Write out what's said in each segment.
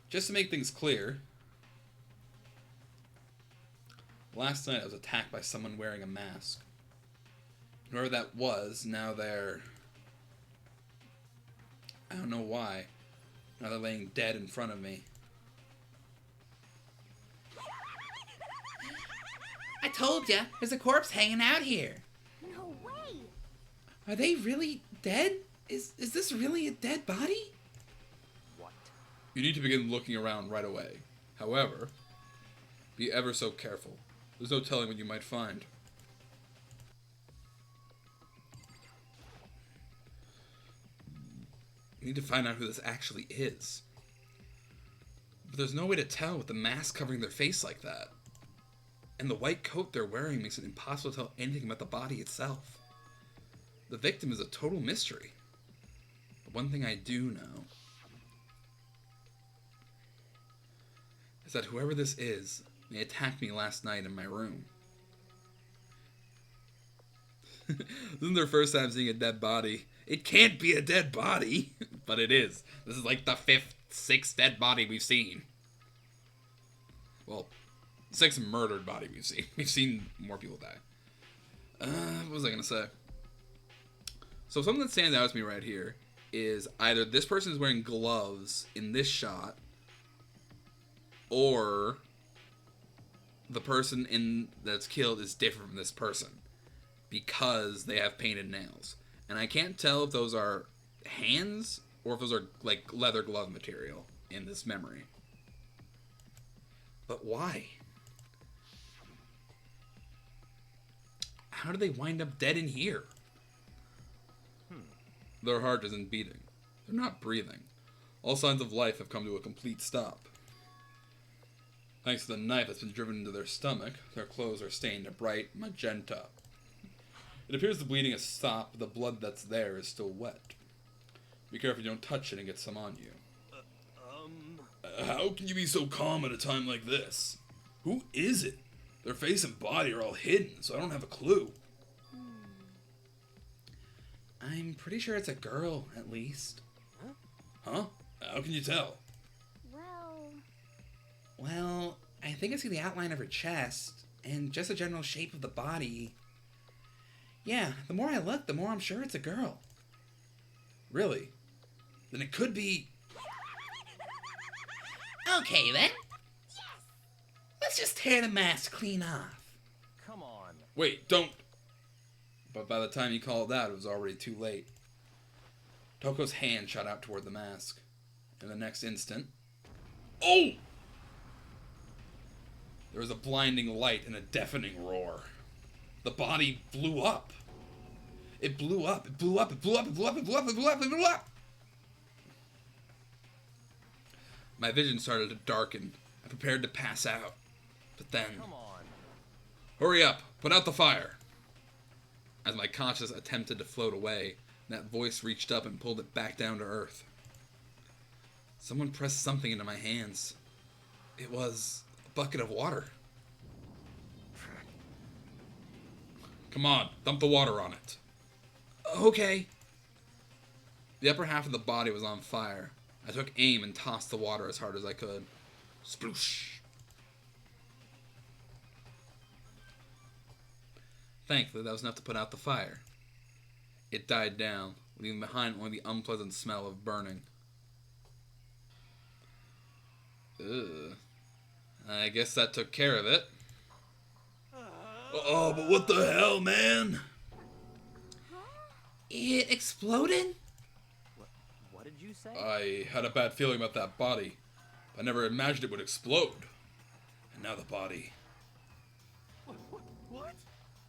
Just to make things clear, last night I was attacked by someone wearing a mask. Whoever that was, now they're... I don't know why. Now they're laying dead in front of me. I told ya, there's a corpse hanging out here. No way! Are they really dead? Is this really a dead body? What? You need to begin looking around right away. However, be ever so careful. There's no telling what you might find. You need to find out who this actually is. But there's no way to tell with the mask covering their face like that. And the white coat they're wearing makes it impossible to tell anything about the body itself. The victim is a total mystery. But one thing I do know is that whoever this is, they attacked me last night in my room. This isn't their first time seeing a dead body. It can't be a dead body, but it is. This is like the 5th, 6th dead body we've seen. Well, 6th murdered body we've seen. We've seen more people die. What was I gonna say? So something that stands out to me right here is either this person is wearing gloves in this shot, or the person that's killed is different from this person because they have painted nails. And I can't tell if those are hands or if those are like leather glove material in this memory. But why? How do they wind up dead in here? Their heart isn't beating. They're not breathing. All signs of life have come to a complete stop. Thanks to the knife that's been driven into their stomach, their clothes are stained a bright magenta. It appears the bleeding has stopped, but the blood that's there is still wet. Be careful you don't touch it and get some on you. How can you be so calm at a time like this? Who is it? Their face and body are all hidden, so I don't have a clue. I'm pretty sure it's a girl, at least. Huh? How can you tell? Well, I think I see the outline of her chest, and just the general shape of the body. Yeah, the more I look, the more I'm sure it's a girl. Really? Then it could be... Okay, then. Yes! Let's just tear the mask clean off. Come on. Wait, don't... But by the time he called out, it was already too late. Toko's hand shot out toward the mask. In the next instant... Oh! There was a blinding light and a deafening roar. The body blew up. It blew up. It blew up. It blew up. It blew up. It blew up. It blew up. It blew up. My vision started to darken. I prepared to pass out. But then... Come on. Hurry up. Put out the fire. As my conscience attempted to float away, that voice reached up and pulled it back down to earth. Someone pressed something into my hands. It was a bucket of water. Come on, dump the water on it. Okay. The upper half of the body was on fire. I took aim and tossed the water as hard as I could. Sploosh. Thankfully, that was enough to put out the fire. It died down, leaving behind only the unpleasant smell of burning. Ugh. I guess that took care of it. Oh, but what the hell, man? It exploded? What did you say? I had a bad feeling about that body. I never imagined it would explode. And now the body. What?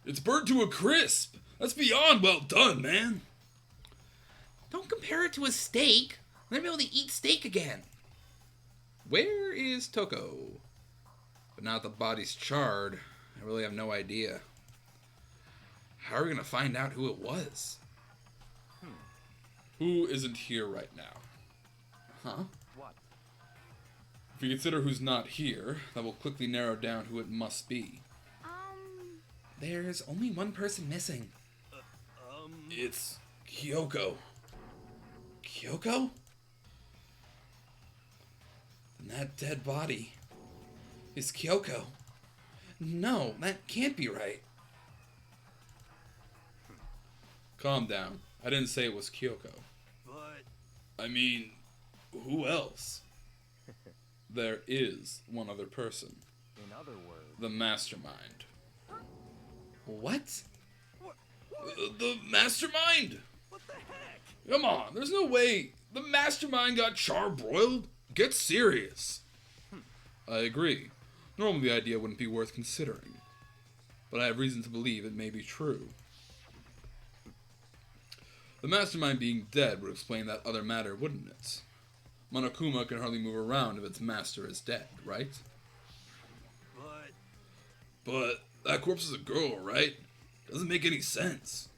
It's burnt to a crisp. That's beyond well done, man. Don't compare it to a steak. I'm never able to eat steak again. Where is Toko? But now that the body's charred, I really have no idea. How are we going to find out who it was? Who isn't here right now? Huh? What? If you consider who's not here, that will quickly narrow down who it must be. There's only one person missing. It's Kiyoko. Kiyoko? that dead body is Kiyoko. No, that can't be right. Calm down. I didn't say it was Kiyoko. But I mean, who else? There is one other person. in other words, The Mastermind. What? The Mastermind? what the heck? Come on, there's no way the Mastermind got charbroiled. Get serious. I agree. Normally the idea wouldn't be worth considering, but I have reason to believe it may be true. The Mastermind being dead would explain that other matter, wouldn't it? Monokuma can hardly move around if its master is dead, right? But that corpse is a girl, right? Doesn't make any sense.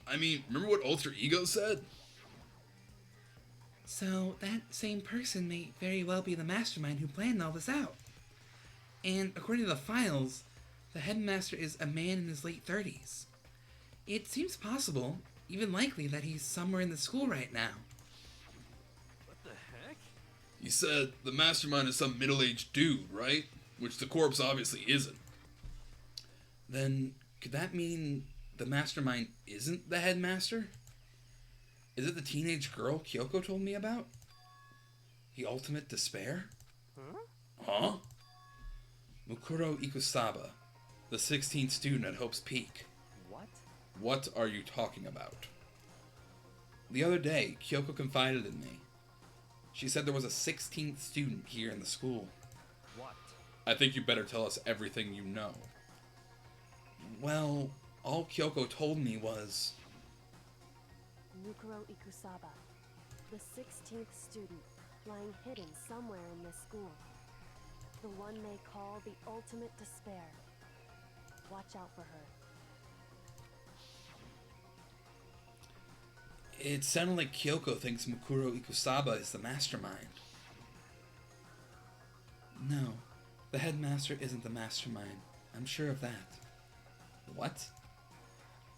I mean, remember what Alter Ego said? So that same person may very well be the mastermind who planned all this out. And according to the files, the headmaster is a man in his late 30s. It seems possible, even likely, that he's somewhere in the school right now. What the heck? He said the Mastermind is some middle-aged dude, right? Which the corpse obviously isn't. Then, could that mean the Mastermind isn't the headmaster? Is it the teenage girl Kiyoko told me about? The ultimate despair? Huh? Mukuro Ikusaba, the 16th student at Hope's Peak. What? What are you talking about? The other day, Kiyoko confided in me. She said there was a 16th student here in the school. What? I think you better tell us everything you know. Well, all Kiyoko told me was... Mukuro Ikusaba, the 16th student, lying hidden somewhere in this school. The one they call the ultimate despair. Watch out for her. It sounded like Kiyoko thinks Mukuro Ikusaba is the mastermind. No, the headmaster isn't the mastermind. I'm sure of that. What?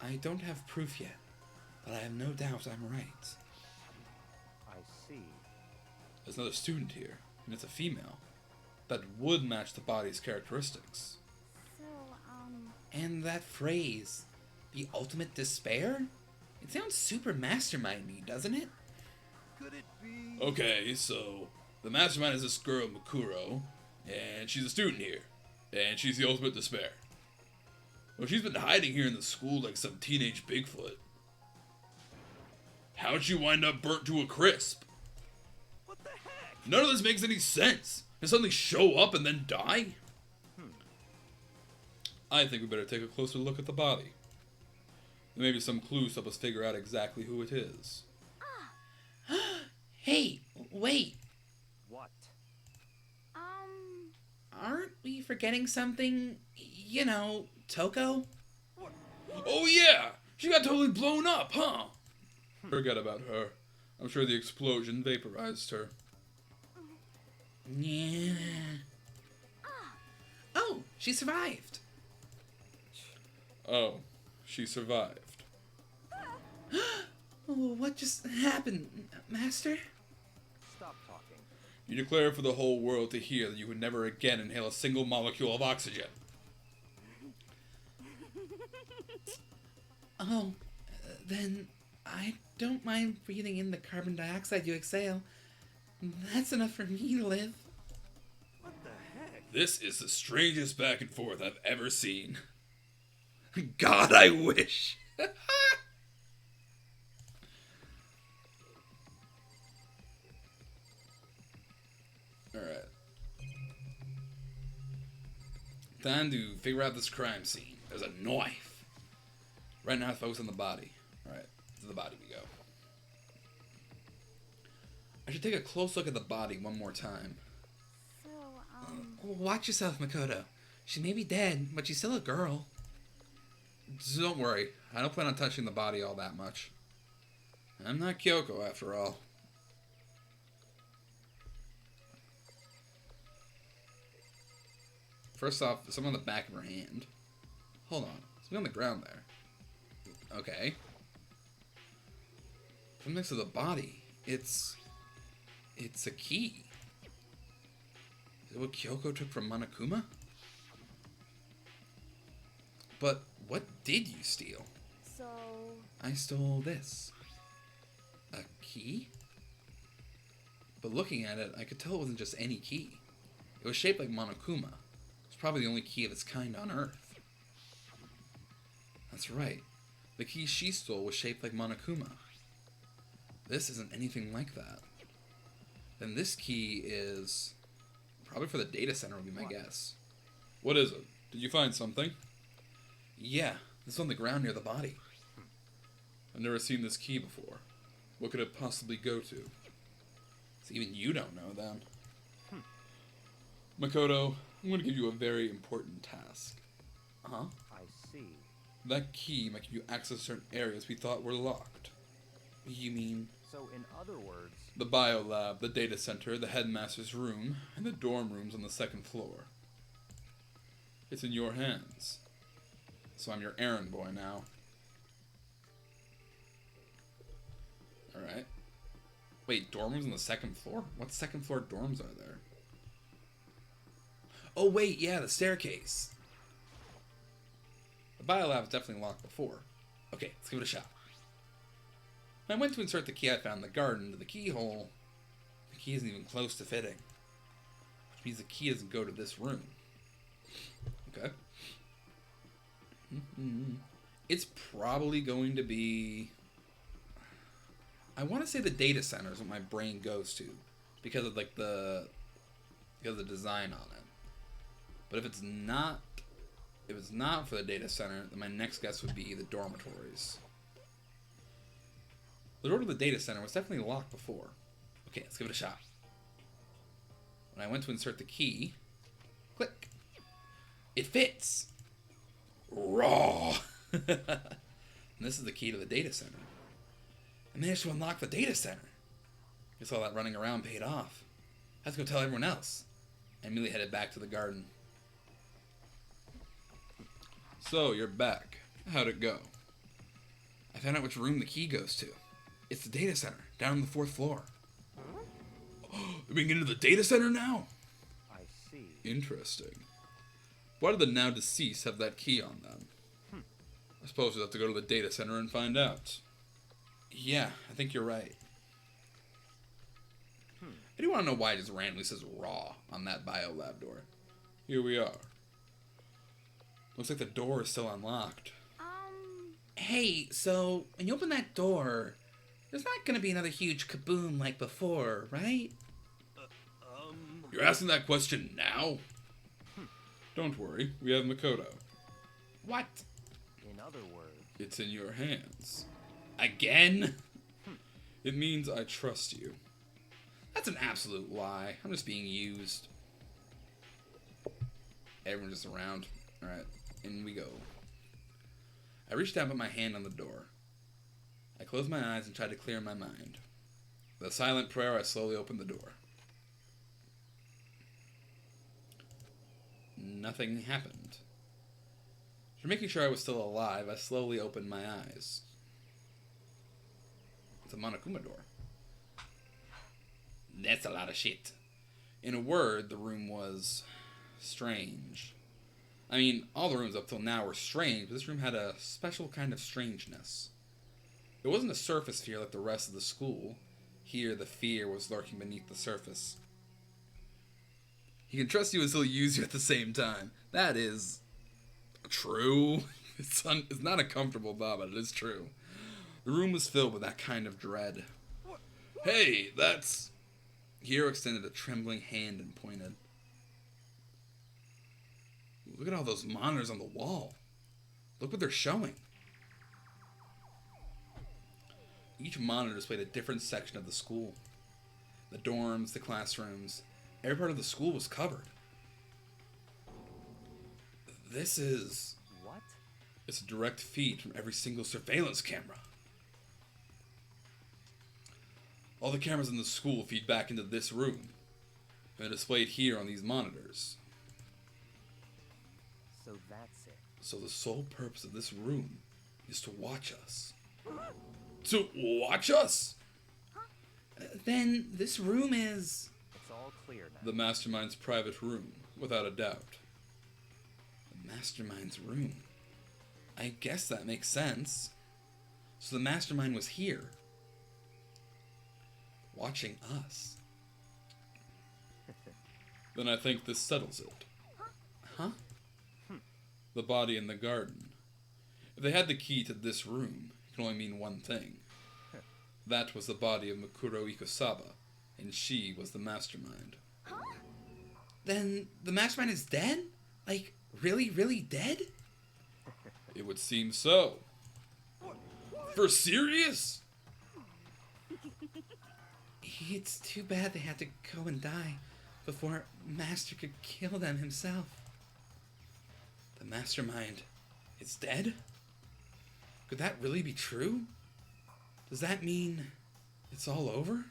I don't have proof yet, but I have no doubt I'm right. I see. There's another student here, and it's a female. That would match the body's characteristics. So, And that phrase, the ultimate despair? It sounds super mastermind-y, doesn't it? Could it be? Okay, so the mastermind is this girl, Mukuro, and she's a student here, and she's the ultimate despair. Well, she's been hiding here in the school like some teenage Bigfoot. How'd she wind up burnt to a crisp? What the heck? None of this makes any sense. And suddenly show up and then die? I think we better take a closer look at the body. There may be some clues to help us figure out exactly who it is. Hey, wait. What? Aren't we forgetting something? You know, Toko? Oh yeah! She got totally blown up, huh? Forget about her. I'm sure the explosion vaporized her. Yeah. Oh, she survived. Oh, she survived. Oh, what just happened, Master? Stop talking. You declare for the whole world to hear that you would never again inhale a single molecule of oxygen. Oh, then I don't mind breathing in the carbon dioxide you exhale. That's enough for me to live. What the heck? This is the strangest back and forth I've ever seen. God, I wish. Alright. Time to figure out this crime scene. There's a knife. Right now, focus on the body. Alright, to the body we go. I should take a close look at the body one more time. So, Watch yourself, Makoto. She may be dead, but she's still a girl. Don't worry, I don't plan on touching the body all that much. I'm not Kiyoko, after all. First off, there's something on the back of her hand. Hold on, something on the ground there. Okay. From next to the body, it's a key. Is it what Kiyoko took from Monokuma? But what did you steal? So, I stole this. A key? But looking at it, I could tell it wasn't just any key. It was shaped like Monokuma. It's probably the only key of its kind on Earth. That's right. The key she stole was shaped like Monokuma. This isn't anything like that. Then this key is... probably for the data center would be my guess. What is it? Did you find something? Yeah, this is on the ground near the body. I've never seen this key before. What could it possibly go to? So even you don't know, then. Makoto, I'm going to give you a very important task. Huh? I see. That key might give you access to certain areas we thought were locked. You mean? So in other words, The biolab, the data center, the headmaster's room, and the dorm rooms on the second floor. It's in your hands. So I'm your errand boy now. Alright. Wait, dorm rooms on the second floor? What second floor dorms are there? Oh wait, yeah, the staircase. The biolab was definitely locked before. Okay, let's give it a shot. When I went to insert the key I found in the garden into the keyhole, the key isn't even close to fitting. Which means the key doesn't go to this room. Okay. It's probably going to be... I want to say the data center is what my brain goes to. Because of like because of the design on it. But if it's not for the data center, then my next guess would be the dormitories. The door to the data center was definitely locked before. Okay, let's give it a shot. When I went to insert the key, click. It fits! Raw! And this is the key to the data center. I managed to unlock the data center. Guess all that running around paid off. I have to go tell everyone else. I immediately headed back to the garden. So, you're back. How'd it go? I found out which room the key goes to. It's the data center, down on the 4th floor. We can get into the data center now? I see. Interesting. Why do the now deceased have that key on them? I suppose we'll have to go to the data center and find out. Yeah, I think you're right. I do want to know why it just randomly says raw on that biolab door. Here we are. Looks like the door is still unlocked. Hey, so when you open that door, there's not gonna be another huge kaboom like before, right? You're asking that question now? Don't worry, we have Makoto. What? In other words, It's in your hands. Again? It means I trust you. That's an absolute lie. I'm just being used. Everyone's just around. Alright, in we go. I reached down and put my hand on the door. I closed my eyes and tried to clear my mind. With a silent prayer, I slowly opened the door. Nothing happened. For making sure I was still alive, I slowly opened my eyes. It's a Monokuma door. That's a lot of shit. In a word, the room was strange. I mean, all the rooms up till now were strange, but this room had a special kind of strangeness. It wasn't a surface fear like the rest of the school. Here, the fear was lurking beneath the surface. He can trust you and still use you at the same time. That is true. It's not a comfortable thought, but it is true. The room was filled with that kind of dread. Hey, that's... Hiro extended a trembling hand and pointed. Look at all those monitors on the wall. Look what they're showing. Each monitor displayed a different section of the school. The dorms, the classrooms, every part of the school was covered. This is... what? It's a direct feed from every single surveillance camera. All the cameras in the school feed back into this room, and they're displayed here on these monitors. So that's it. So the sole purpose of this room is to watch us. To watch us? Then this room is... It's all all clear now. The Mastermind's private room, without a doubt. The Mastermind's room. I guess that makes sense. So the Mastermind was here. Watching us. Then I think this settles it. Huh? The body in the garden. If they had the key to this room, it can only mean one thing. That was the body of Mikuro Ikosaba, and she was the Mastermind. Then the Mastermind is dead? Like, really, really dead? It would seem so. For serious? It's too bad they had to go and die before Master could kill them himself. The Mastermind is dead? Could that really be true? Does that mean it's all over?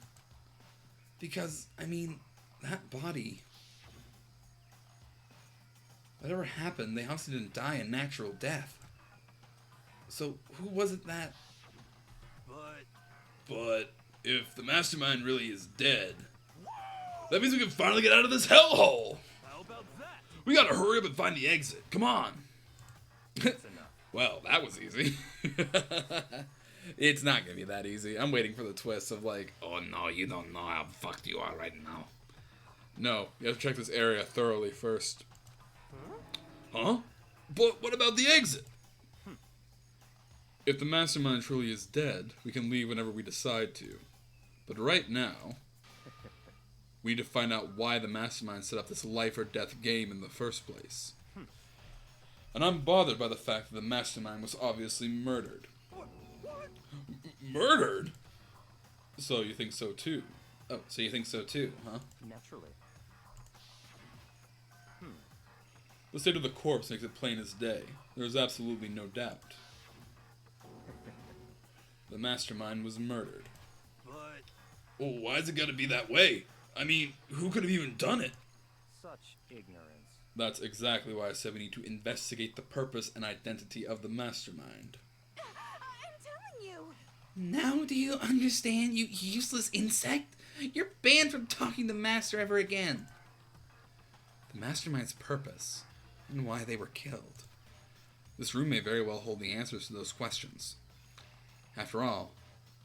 Because, I mean, that body... Whatever happened, they obviously didn't die a natural death. So, who was it that... But if the Mastermind really is dead, that means we can finally get out of this hellhole. How about that? We gotta hurry up and find the exit. Come on. That's enough. Well, that was easy. It's not gonna be that easy. I'm waiting for the twist of like, oh no, you don't know how fucked you are right now. No, you have to check this area thoroughly first. Huh? But what about the exit? If the Mastermind truly is dead, we can leave whenever we decide to. But right now, we need to find out why the Mastermind set up this life or death game in the first place. And I'm bothered by the fact that the Mastermind was obviously murdered. Murdered? So you think so too? Oh, so you think so too, huh? Naturally. The state of the corpse makes it plain as day. There is absolutely no doubt. The Mastermind was murdered. But Well, why's it gotta be that way? I mean, who could have even done it? such ignorance. That's exactly why I said we need to investigate the purpose and identity of the Mastermind. I'm telling you. Now do you understand, you useless insect? You're banned from talking to Master ever again. The Mastermind's purpose, and why they were killed. This room may very well hold the answers to those questions. After all,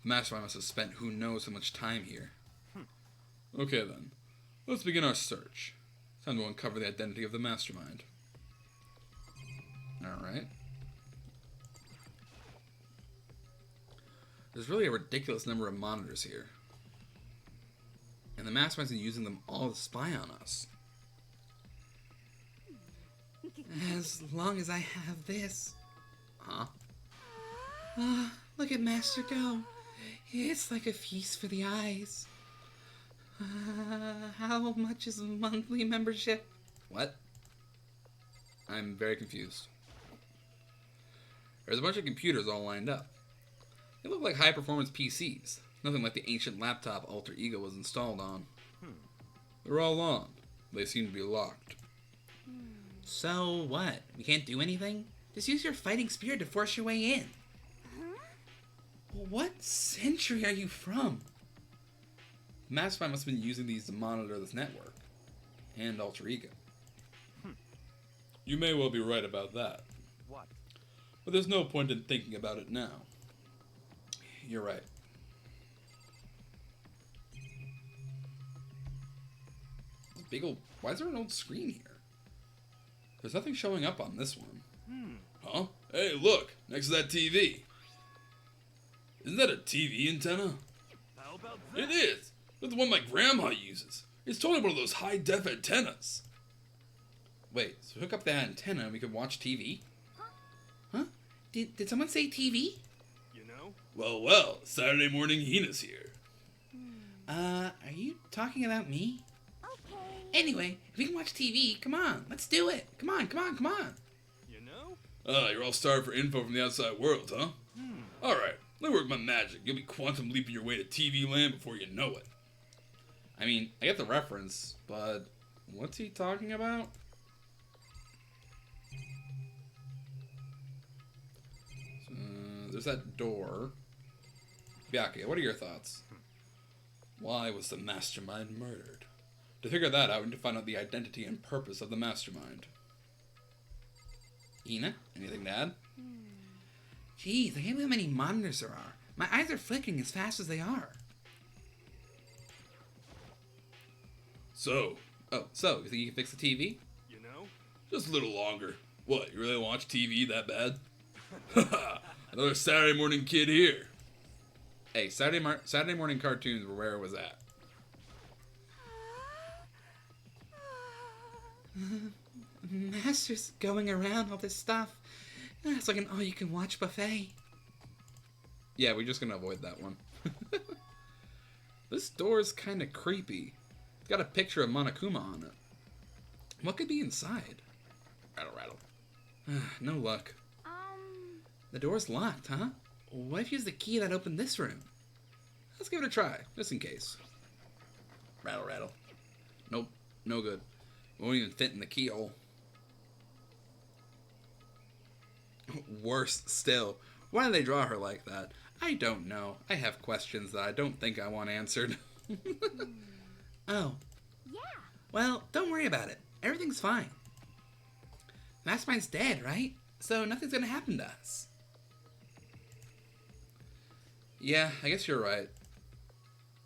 the Mastermind must have spent who knows how much time here. Okay then, let's begin our search. Time to uncover the identity of the Mastermind. Alright. There's really a ridiculous number of monitors here. And the Mastermind's been using them all to spy on us. As long as I have this. Huh? Look at Master go. It's like a feast for the eyes. How much is a monthly membership? What? I'm very confused. There's a bunch of computers all lined up. They look like high-performance PCs. Nothing like the ancient laptop Alter Ego was installed on. They're all on. They seem to be locked. So what? We can't do anything? Just use your fighting spirit to force your way in. What century are you from? Mastermind must have been using these to monitor this network. And Alter Ego. You may well be right about that. What? But there's no point in thinking about it now. You're right. This big old... Why is there an old screen here? There's nothing showing up on this one. Huh? Hey, look! Next to that TV. Isn't that a TV antenna? How about that? It is! That's the one my grandma uses. It's totally one of those high-def antennas. Wait, so hook up that antenna and we can watch TV? Huh? Did someone say TV? You know? Well, Saturday morning Hina's here. Are you talking about me? Okay. Anyway, if we can watch TV, come on, let's do it. Come on. You know? You're all starved for info from the outside world, huh? Alright, let me work my magic. You'll be quantum leaping your way to TV land before you know it. I mean, I get the reference, but what's he talking about? There's that door. Byake, what are your thoughts? Why was the Mastermind murdered? To figure that out and to find out the identity and purpose of the Mastermind. Ina, anything to add? Geez, I can't believe how many monitors there are. My eyes are flickering as fast as they are. So, you think you can fix the TV? You know? Just a little longer. What, you really watch TV that bad? Haha, another Saturday morning kid here. Hey, Saturday morning cartoons were where it was at. Master's going around all this stuff. It's like an all-you-can-watch buffet. Yeah, we're just gonna avoid that one. This door's kind of creepy. It's got a picture of Monokuma on it. What could be inside? Rattle, rattle. No luck. The door's locked, huh? What if you use the key that opened this room? Let's give it a try, just in case. Rattle, rattle. Nope, no good. Won't even fit in the keyhole. Worse still. Why did they draw her like that? I don't know. I have questions that I don't think I want answered. Oh. Yeah. Well, don't worry about it. Everything's fine. Mastermind's dead, right? So nothing's gonna happen to us. Yeah, I guess you're right.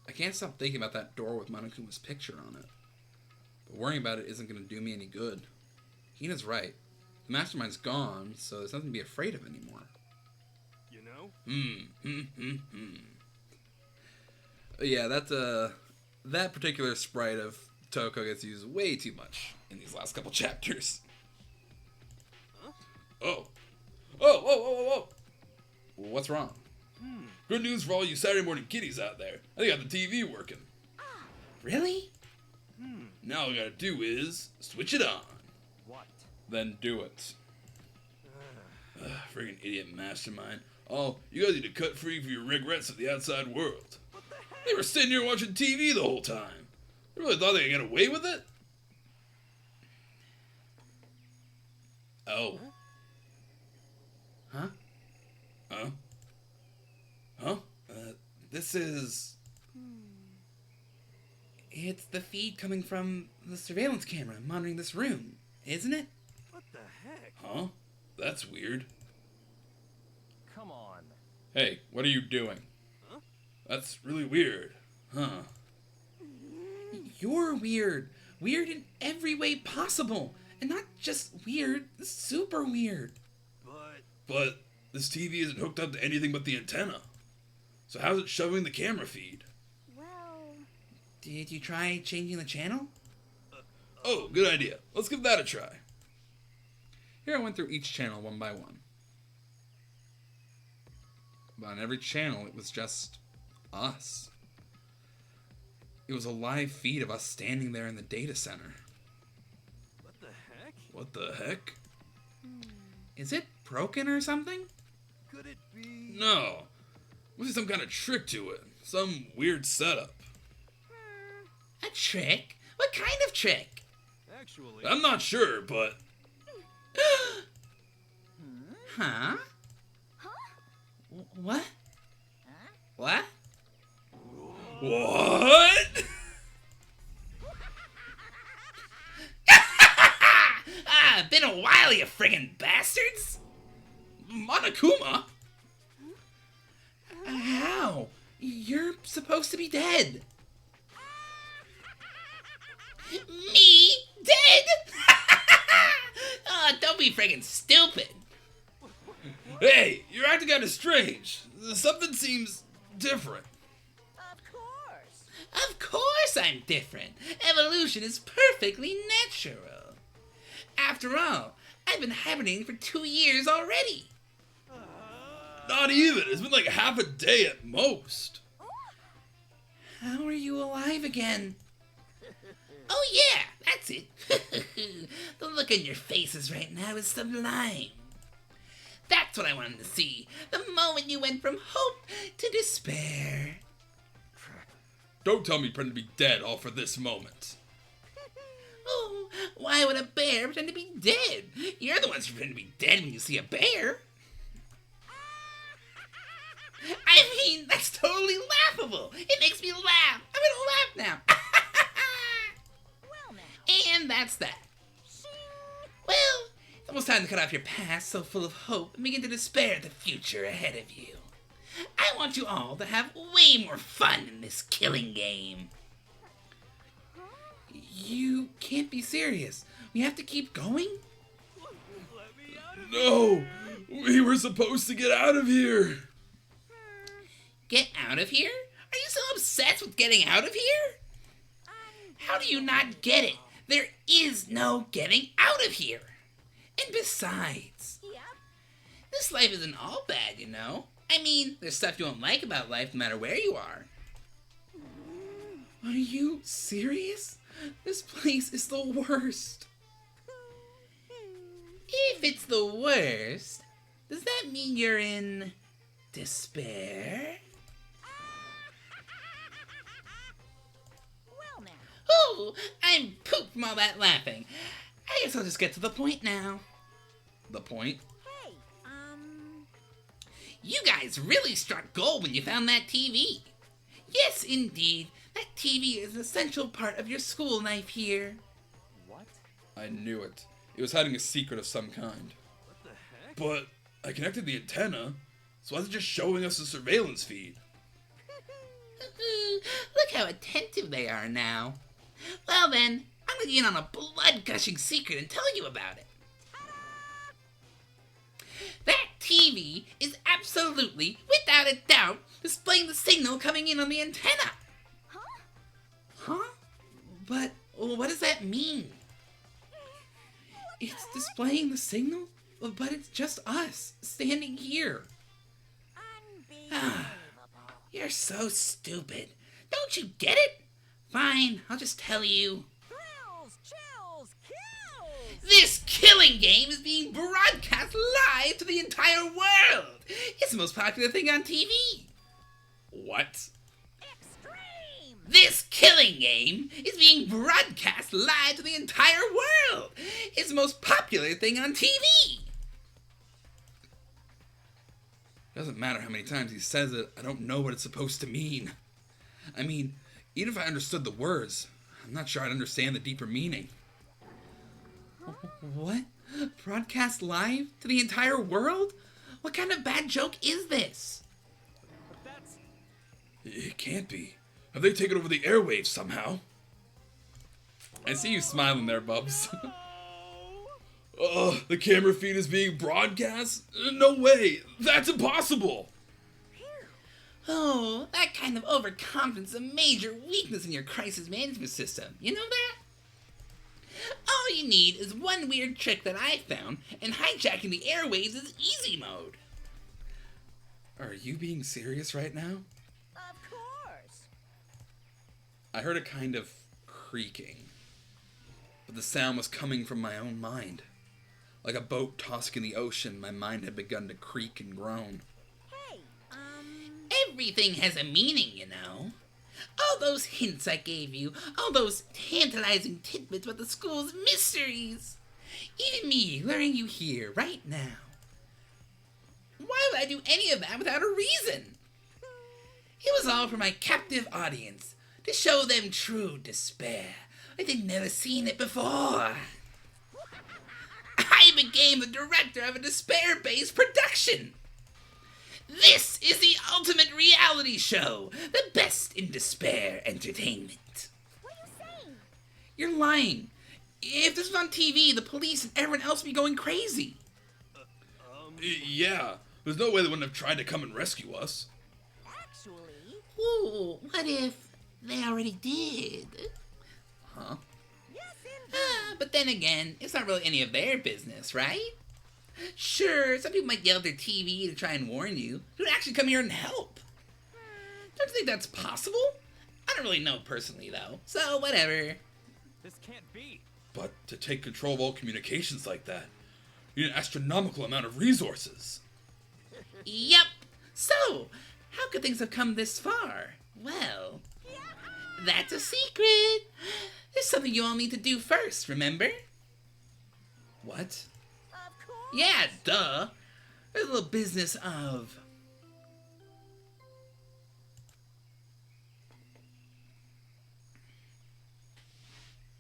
I can't stop thinking about that door with Monokuma's picture on it. But worrying about it isn't going to do me any good. Hina's right. The Mastermind's gone, so there's nothing to be afraid of anymore. You know? Yeah, that particular sprite of Toko gets used way too much in these last couple chapters. Huh? Oh. Whoa. What's wrong? Good news for all you Saturday morning kiddies out there. I got the TV working. Really? Now all we gotta do is switch it on. What? Then do it. Friggin' idiot Mastermind. Oh, you guys need to cut free for your regrets of the outside world. What the heck? They were sitting here watching TV the whole time. They really thought they could get away with it? Oh. Huh? Huh? This is... It's the feed coming from the surveillance camera monitoring this room, isn't it? What the heck? Huh? That's weird. Come on. Hey, what are you doing? Huh? That's really weird. Huh? You're weird. Weird in every way possible. And not just weird, super weird. But this TV isn't hooked up to anything but the antenna. So how's it showing the camera feed? Well, Did you try changing the channel? Oh, good idea. Let's give that a try. Here I went through each channel one by one. But on every channel, it was just us. It was a live feed of us standing there in the data center. What the heck? What the heck? Is it broken or something? Could it be? No. Must be some kind of trick to it. Some weird setup. A trick? What kind of trick? Actually, I'm not sure, but... Huh? What? What? What? Been a while, you friggin' bastards! Monokuma? How? You're supposed to be dead. Me? Dead? Don't be friggin' stupid. Hey, you're acting kind of strange. Something seems different. of course. Of course I'm different. Evolution is perfectly natural. After all, I've been hibernating for 2 years already. Not even. It's been like half a day at most. How are you alive again? Oh yeah, that's it. The look on your faces right now is sublime. That's what I wanted to see. The moment you went from hope to despair. Don't tell me you pretend to be dead all for this moment. Oh, why would a bear pretend to be dead? You're the ones who pretend to be dead when you see a bear. I mean, that's totally laughable. It makes me laugh. I'm gonna laugh now. And that's that. Well, it's almost time to cut off your past so full of hope and begin to despair at the future ahead of you. I want you all to have way more fun in this killing game. You can't be serious. We have to keep going? No! We were supposed to get out of here! Get out of here? Are you so obsessed with getting out of here? How do you not get it? There is no getting out of here. And besides, this life isn't all bad, you know? I mean, there's stuff you won't like about life no matter where you are. Are you serious? This place is the worst. If it's the worst, does that mean you're in despair? Well now. Oh, I'm pooped from all that laughing. I guess I'll just get to the point now. The point? Hey, You guys really struck gold when you found that TV. Yes, indeed. That TV is an essential part of your school life here. What? I knew it. It was hiding a secret of some kind. What the heck? But I connected the antenna, so why is it just showing us a surveillance feed? Look how attentive they are now. Well then, I'm gonna get in on a blood-gushing secret and tell you about it. That TV is absolutely, without a doubt, displaying the signal coming in on the antenna. Huh? But what does that mean? It's displaying the signal, but it's just us, standing here. unbelievable. You're so stupid. Don't you get it? Fine, I'll just tell you. Thrills, chills, kills! This killing game is being broadcast live to the entire world. It's the most popular thing on TV. What? Extreme! This killing game is being broadcast live to the entire world. It's the most popular thing on TV. Doesn't matter how many times he says it, I don't know what it's supposed to mean. I mean, even if I understood the words, I'm not sure I'd understand the deeper meaning. What? Broadcast live to the entire world? What kind of bad joke is this? But that's... It can't be. Have they taken over the airwaves somehow? I see you smiling there, Bubs. The camera feed is being broadcast? No way! That's impossible! Oh, that kind of overconfidence is a major weakness in your crisis management system. You know that? All you need is one weird trick that I found, and hijacking the airwaves is easy mode. Are you being serious right now? Of course! I heard a kind of creaking, but the sound was coming from my own mind. Like a boat tossing in the ocean, my mind had begun to creak and groan. Hey, Everything has a meaning, you know. All those hints I gave you, all those tantalizing tidbits about the school's mysteries. Even me luring you here right now. Why would I do any of that without a reason? It was all for my captive audience, to show them true despair, like they'd never seen it before. I became the director of a despair-based production. This is the ultimate reality show, the best in despair entertainment. what are you saying? You're lying. If this was on TV, the police and everyone else would be going crazy. Yeah, there's no way they wouldn't have tried to come and rescue us. Actually, Ooh, what if they already did? Huh? yes indeed. But then again, it's not really any of their business, right? Sure, some people might yell at their TV to try and warn you. Who'd actually come here and help? Don't you think that's possible? I don't really know personally, though, so whatever. This can't be. But to take control of all communications like that, you need an astronomical amount of resources. Yep. So, how could things have come this far? Well, that's a secret. There's something you all need to do first, remember? What? Of course. Yeah, duh. There's a little business of...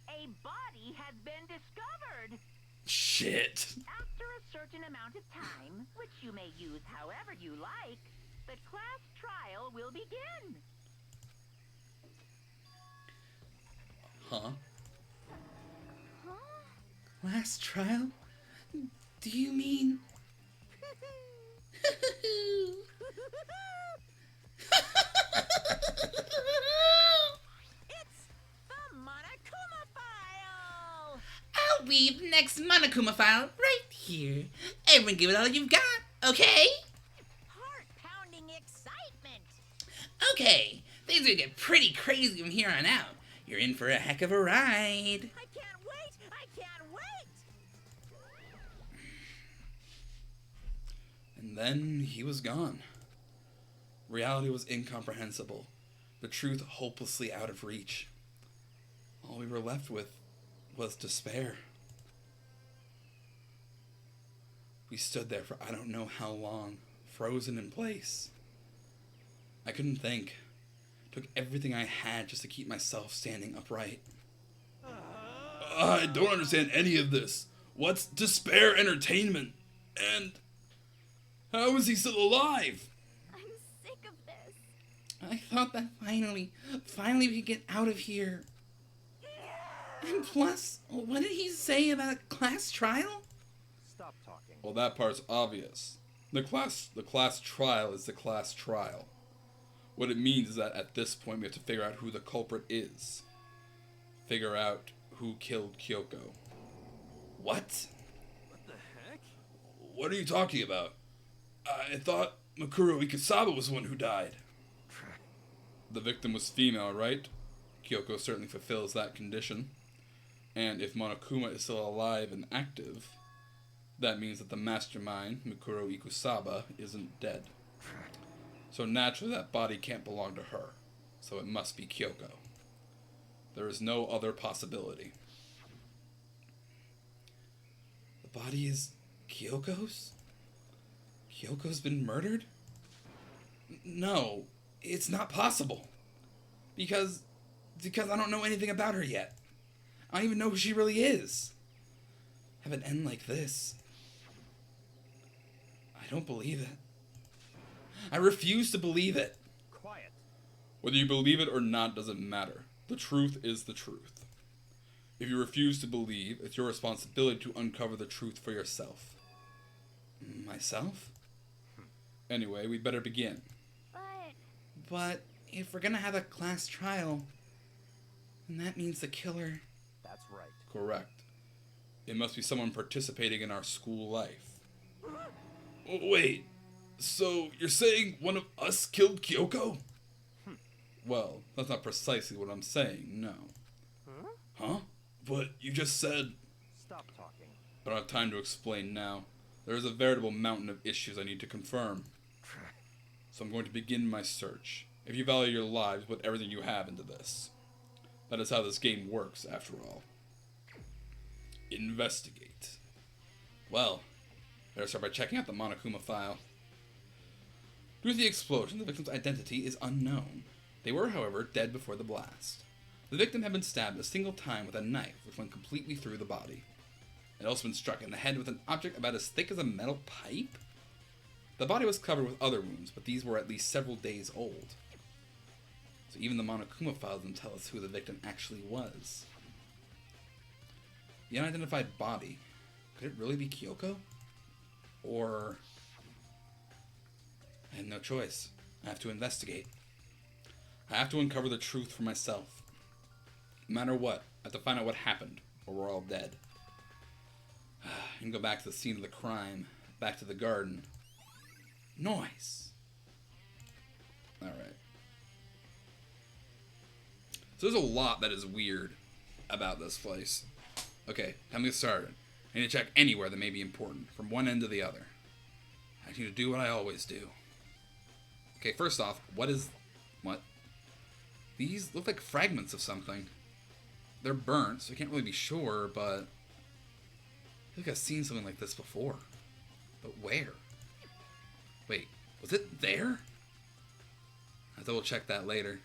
A a body had been discovered. Shit. After a certain amount of time, which you may use however you like, the class trial will begin. Huh? Last trial? Do you mean... It's the Monokuma file. I'll weave the next Monokuma file right here. Everyone give it all you've got, okay? Heart-pounding excitement. Okay, things are gonna get pretty crazy from here on out. You're in for a heck of a ride. I can't wait. I can't wait. And then he was gone. Reality was incomprehensible. The truth hopelessly out of reach. All we were left with was despair. We stood there for I don't know how long, frozen in place. I couldn't think. Took everything I had just to keep myself standing upright. I don't understand any of this. What's despair entertainment? And how is he still alive? I'm sick of this. I thought that finally we could get out of here. And plus, what did he say about a class trial? Stop talking. Well, that part's obvious. The class trial is the class trial. What it means is that at this point we have to figure out who the culprit is. Figure out who killed Kiyoko. What? What the heck? What are you talking about? I thought Mikuro Ikusaba was the one who died. The victim was female, right? Kiyoko certainly fulfills that condition. And if Monokuma is still alive and active, that means that the mastermind, Mikuro Ikusaba, isn't dead. So naturally that body can't belong to her. So it must be Kiyoko. There is no other possibility. The body is Kiyoko's? Kiyoko's been murdered? No, it's not possible. Because I don't know anything about her yet. I don't even know who she really is. Have it end like this. I don't believe it. I refuse to believe it. Quiet. Whether you believe it or not doesn't matter. The truth is the truth. If you refuse to believe, it's your responsibility to uncover the truth for yourself. Myself? Anyway, we'd better begin. But if we're gonna have a class trial, then that means the killer... That's right. Correct. It must be someone participating in our school life. Oh, wait, so you're saying one of us killed Kiyoko? Well, that's not precisely what I'm saying, no. Huh? But you just said... Stop talking. I don't have time to explain now. There is a veritable mountain of issues I need to confirm. So I'm going to begin my search. If you value your lives, put everything you have into this. That is how this game works, after all. Investigate. Well, better start by checking out the Monokuma file. Due to the explosion, the victim's identity is unknown. They were, however, dead before the blast. The victim had been stabbed a single time with a knife, which went completely through the body. It had also been struck in the head with an object about as thick as a metal pipe. The body was covered with other wounds, but these were at least several days old. So even the Monokuma file doesn't tell us who the victim actually was. The unidentified body, could it really be Kiyoko? Or... I have no choice. I have to investigate. I have to uncover the truth for myself. No matter what, I have to find out what happened, or we're all dead. I can go back to the scene of the crime, back to the garden. Noise! Alright. So there's a lot that is weird about this place. Okay, time to get started. I need to check anywhere that may be important, from one end to the other. I need to do what I always do. Okay, first off, what? These look like fragments of something. They're burnt, so I can't really be sure, but... I feel like I've seen something like this before. But where? Wait, was it there? I'll double check that later.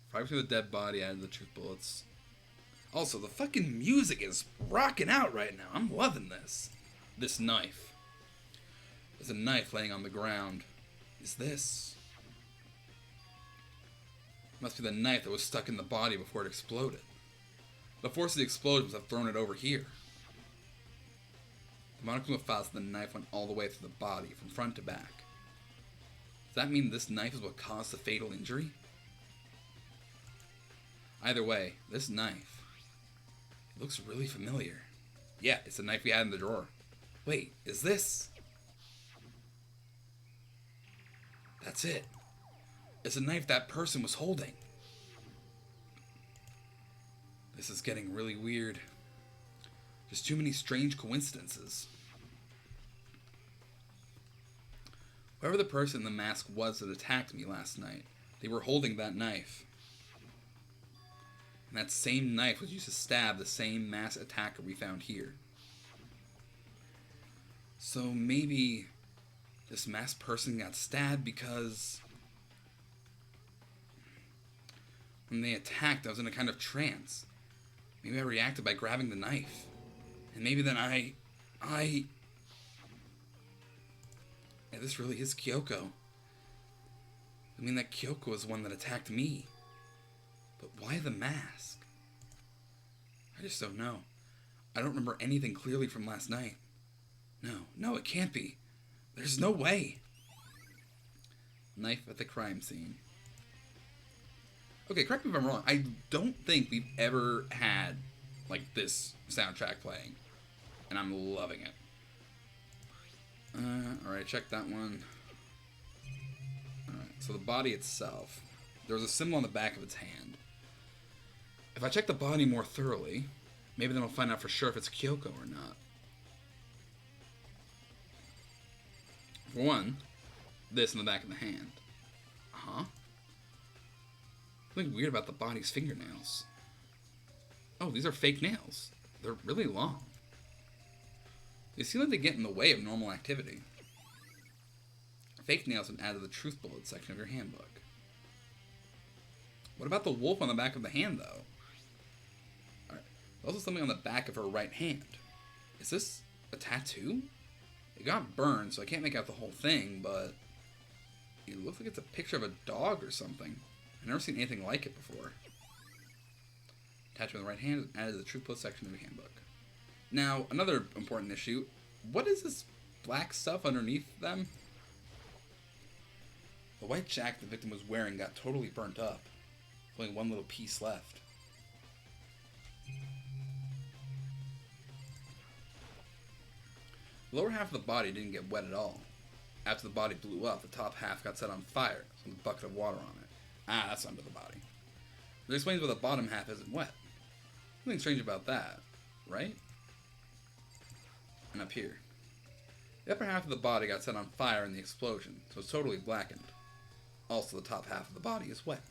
Fragments of the dead body added to the truth bullets. Also, the fucking music is rocking out right now. I'm loving this. This knife. There's a knife laying on the ground. Is this? Must be the knife that was stuck in the body before it exploded. The force of the explosion must have thrown it over here. The Monokuma file said the knife went all the way through the body, from front to back. Does that mean this knife is what caused the fatal injury? Either way, this knife, it looks really familiar. Yeah, it's the knife we had in the drawer. Wait, is this? That's it. It's a knife that person was holding. This is getting really weird. There's too many strange coincidences. Whoever the person in the mask was that attacked me last night, they were holding that knife. And that same knife was used to stab the same mass attacker we found here. So maybe this masked person got stabbed because when they attacked, I was in a kind of trance. Maybe I reacted by grabbing the knife. And maybe then yeah, this really is Kiyoko. I mean, that Kiyoko was the one that attacked me. But why the mask? I just don't know. I don't remember anything clearly from last night. No, it can't be. There's no way. Knife at the crime scene. Okay, correct me if I'm wrong. I don't think we've ever had, like, this soundtrack playing. And I'm loving it. Alright, check that one. Alright, so the body itself. There was a symbol on the back of its hand. If I check the body more thoroughly, maybe then I'll find out for sure if it's Kiyoko or not. For one, this in the back of the hand. Huh? Something weird about the body's fingernails. Oh, these are fake nails. They're really long. They seem like they get in the way of normal activity. Fake nails would add to the truth bullet section of your handbook. What about the wolf on the back of the hand, though? Alright. There's also something on the back of her right hand. Is this a tattoo? It got burned, so I can't make out the whole thing, but it looks like it's a picture of a dog or something. I've never seen anything like it before. Tattoo on the right hand is added to the truth bullet section of your handbook. Now, another important issue. What is this black stuff underneath them? The white jacket the victim was wearing got totally burnt up. Only one little piece left. The lower half of the body didn't get wet at all. After the body blew up, the top half got set on fire, with a bucket of water on it. Ah, that's under the body. This explains why the bottom half isn't wet. Nothing strange about that, right? And up here. The upper half of the body got set on fire in the explosion, so it's totally blackened. Also, the top half of the body is wet.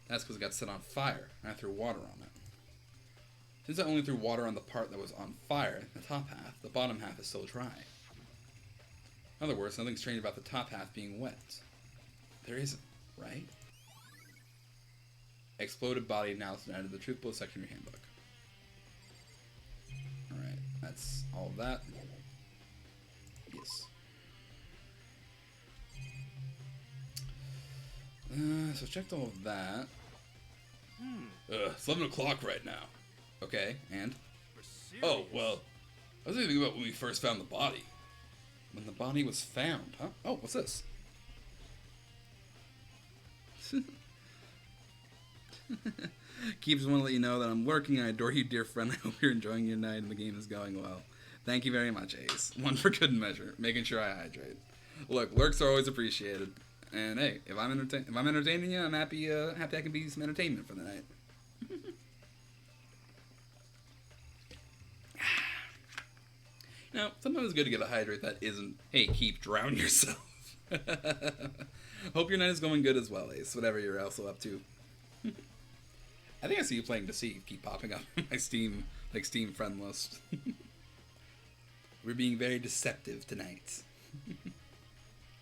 That's because it got set on fire, and I threw water on it. Since I only threw water on the part that was on fire, the top half, the bottom half is still dry. In other words, nothing strange about the top half being wet. There isn't, right? Exploded body analysis added to the truth bullet section of your handbook. Alright, that's all of that. Yes. So checked all of that. It's 11 o'clock right now. Okay, and? Oh, well, I was thinking about when we first found the body. When the body was found, huh? Oh, what's this? Keeps want to let you know that I'm lurking and I adore you, dear friend. I hope you're enjoying your night and the game is going well. Thank you very much, Ace. One for good measure, making sure I hydrate. Look, lurks are always appreciated. And hey, if I'm entertaining you, I'm happy I can be some entertainment for the night. You know, sometimes it's good to get a hydrate that isn't, hey, keep drown yourself. Hope your night is going good as well, Ace, whatever you're also up to. I think I see you playing Deceive keep popping up in my Steam friend list. We're being very deceptive tonight.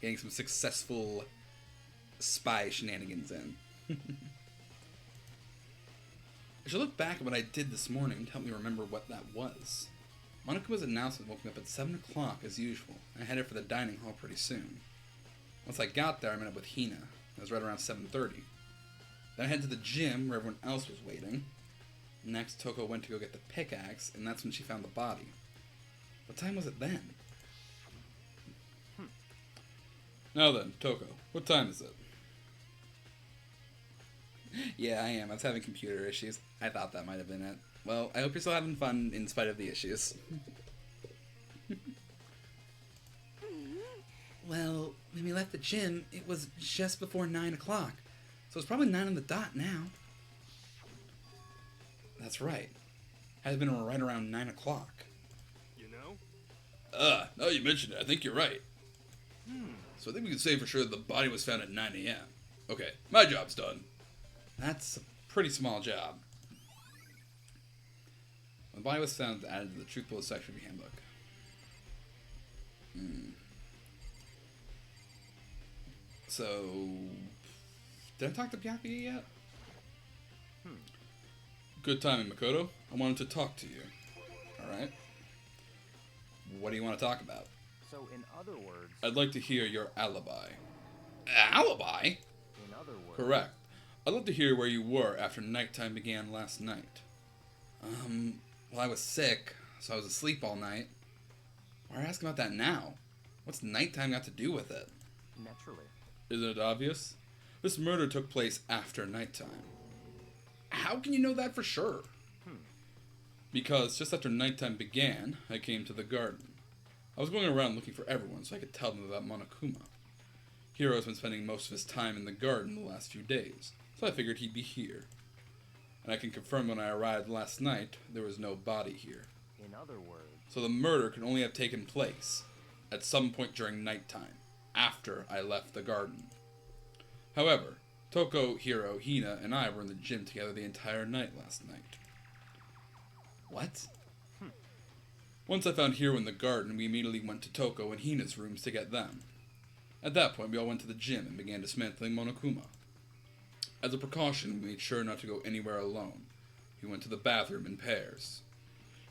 Getting some successful spy shenanigans in. I should look back at what I did this morning to help me remember what that was. Monokuma's announcement woke me up at 7 o'clock as usual, and I headed for the dining hall pretty soon. Once I got there, I met up with Hina. It was right around 7:30. Then I headed to the gym where everyone else was waiting. Next, Toko went to go get the pickaxe, and that's when she found the body. What time was it then? Now then, Toko, what time is it? Yeah, I am. I was having computer issues. I thought that might have been it. Well, I hope you're still having fun in spite of the issues. Well, when we left the gym, it was just before 9 o'clock. So it's probably 9 on the dot now. That's right. Has been right around 9 o'clock. You know? Now you mention it, I think you're right. So I think we can say for sure that the body was found at 9 a.m. Okay, my job's done. That's a pretty small job. When the body was found, it's added to the truth bullet section of your handbook. So, did I talk to Byakuya yet? Good timing, Makoto. I wanted to talk to you. Alright. What do you want to talk about? So, in other words... I'd like to hear your alibi. Alibi? In other words... Correct. I'd love to hear where you were after nighttime began last night. Well, I was sick, so I was asleep all night. Why are you asking about that now? What's nighttime got to do with it? Naturally. Isn't it obvious? This murder took place after nighttime. How can you know that for sure? Because just after nighttime began, I came to the garden. I was going around looking for everyone so I could tell them about Monokuma. Hiro has been spending most of his time in the garden the last few days, so I figured he'd be here. And I can confirm when I arrived last night, there was no body here. In other words... So the murder could only have taken place at some point during nighttime, after I left the garden. However, Toko, Hiro, Hina, and I were in the gym together the entire night last night. What? Once I found Hiro in the garden, we immediately went to Toko and Hina's rooms to get them. At that point, we all went to the gym and began dismantling Monokuma. As a precaution, we made sure not to go anywhere alone. We went to the bathroom in pairs.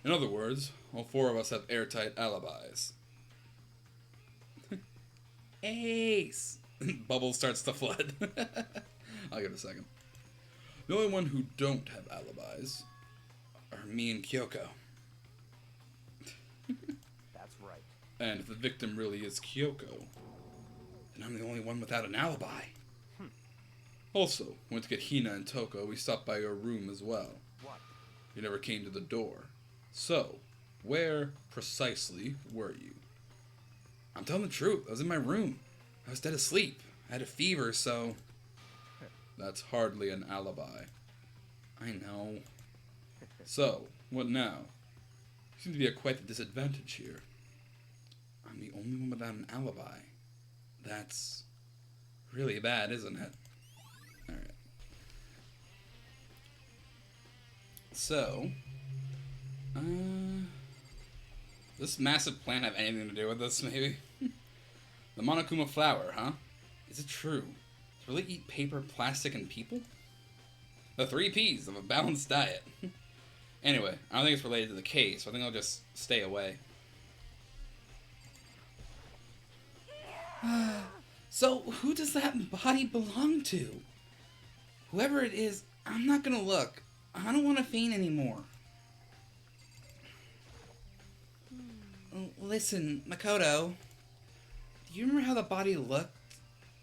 In other words, all four of us have airtight alibis. Ace! Bubble starts to flood. I'll give it a second. The only one who don't have alibis are me and Kiyoko. That's right. And if the victim really is Kiyoko, then I'm the only one without an alibi. Also, went to get Hina and Toko. We stopped by your room as well. What? You never came to the door. So, where precisely were you? I'm telling the truth. I was in my room. I was dead asleep. I had a fever, so... That's hardly an alibi. I know. So, what now? You seem to be at quite the disadvantage here. I'm the only one without an alibi. That's really bad, isn't it? Alright. So, does this massive plant have anything to do with this, maybe? The Monokuma flower, huh? Is it true? Does it really eat paper, plastic, and people? The 3 Ps of a balanced diet. Anyway, I don't think it's related to the case, so I think I'll just stay away. So, who does that body belong to? Whoever it is, I'm not gonna look. I don't want to faint anymore. Listen, Makoto, do you remember how the body looked,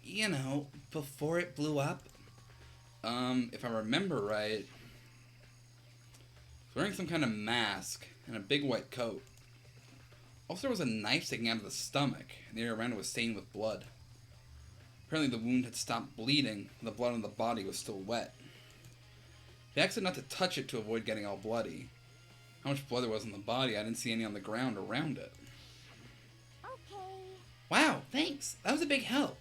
you know, before it blew up? If I remember right, he was wearing some kind of mask and a big white coat. Also, there was a knife sticking out of the stomach, and the area around it was stained with blood. Apparently, the wound had stopped bleeding, and the blood on the body was still wet. He asked not to touch it to avoid getting all bloody. How much blood there was on the body, I didn't see any on the ground around it. Okay. Wow, thanks. That was a big help.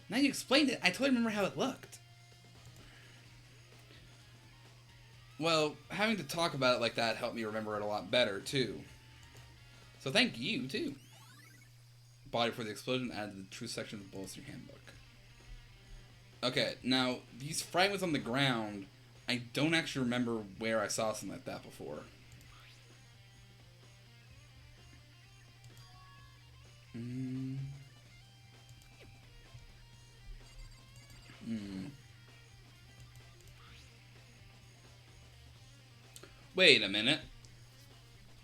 Now you explained it, I totally remember how it looked. Well, having to talk about it like that helped me remember it a lot better, too. So thank you, too. Body before the explosion added to the true section of the Bolster handbook. Okay, now, these fragments on the ground, I don't actually remember where I saw something like that before. Wait a minute.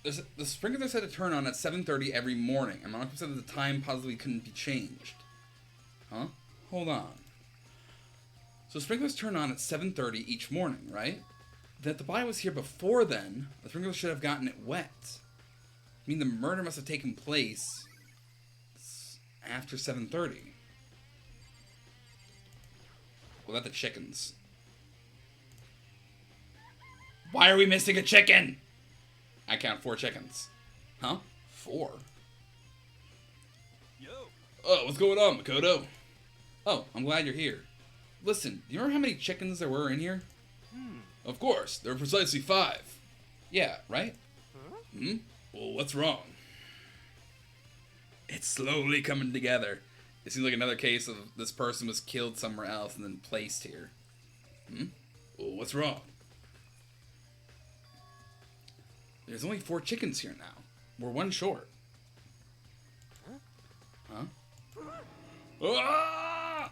The sprinklers are set to turn on at 7:30 every morning. I'm not said that the time possibly couldn't be changed. Huh? Hold on. So sprinklers turn on at 7:30 each morning, right? Then if the body was here before then, the sprinklers should have gotten it wet. I mean, the murder must have taken place after 7:30. What about the chickens? Why are we missing a chicken? I count 4 chickens. Huh? 4? Yo. Oh, what's going on, Makoto? Oh, I'm glad you're here. Listen, do you remember how many chickens there were in here? Of course, there were precisely 5. Yeah, right? Hmm? Well, what's wrong? It's slowly coming together. It seems like another case of this person was killed somewhere else and then placed here. Well, what's wrong? There's only 4 chickens here now. We're 1 short. Huh? Ah!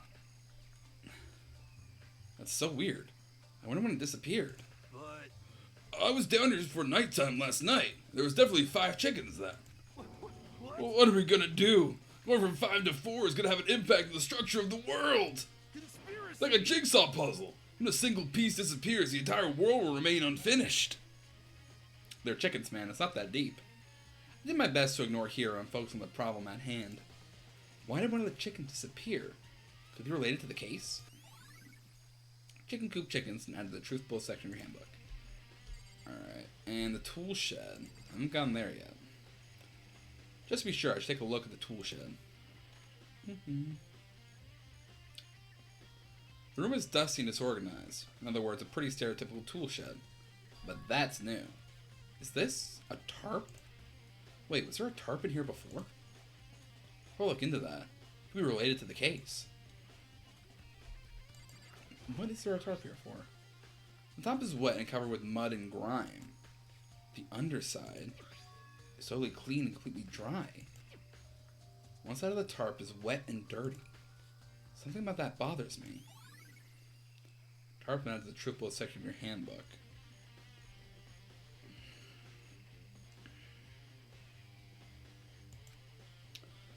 That's so weird. I wonder when it disappeared. But I was down here just before nighttime last night. There was definitely 5 chickens then. Well, what are we gonna do? Going from 5 to 4 is gonna have an impact on the structure of the world. It's like a jigsaw puzzle. When a single piece disappears, the entire world will remain unfinished. They're chickens, man. It's not that deep. I did my best to ignore Hero and focus on the problem at hand. Why did one of the chickens disappear? Could it be related to the case? Chicken coop chickens and add to the truth bowl section of your handbook. Alright, and the tool shed. I haven't gotten there yet. Just to be sure, I should take a look at the tool shed. The room is dusty and disorganized. In other words, a pretty stereotypical tool shed. But that's new. Is this a tarp? Wait, was there a tarp in here before? I'll look into that. It could be related to the case. What is there a tarp here for? The top is wet and covered with mud and grime. The underside is totally clean and completely dry. One side of the tarp is wet and dirty. Something about that bothers me. Tarp mounted to the truth bowl section of your handbook.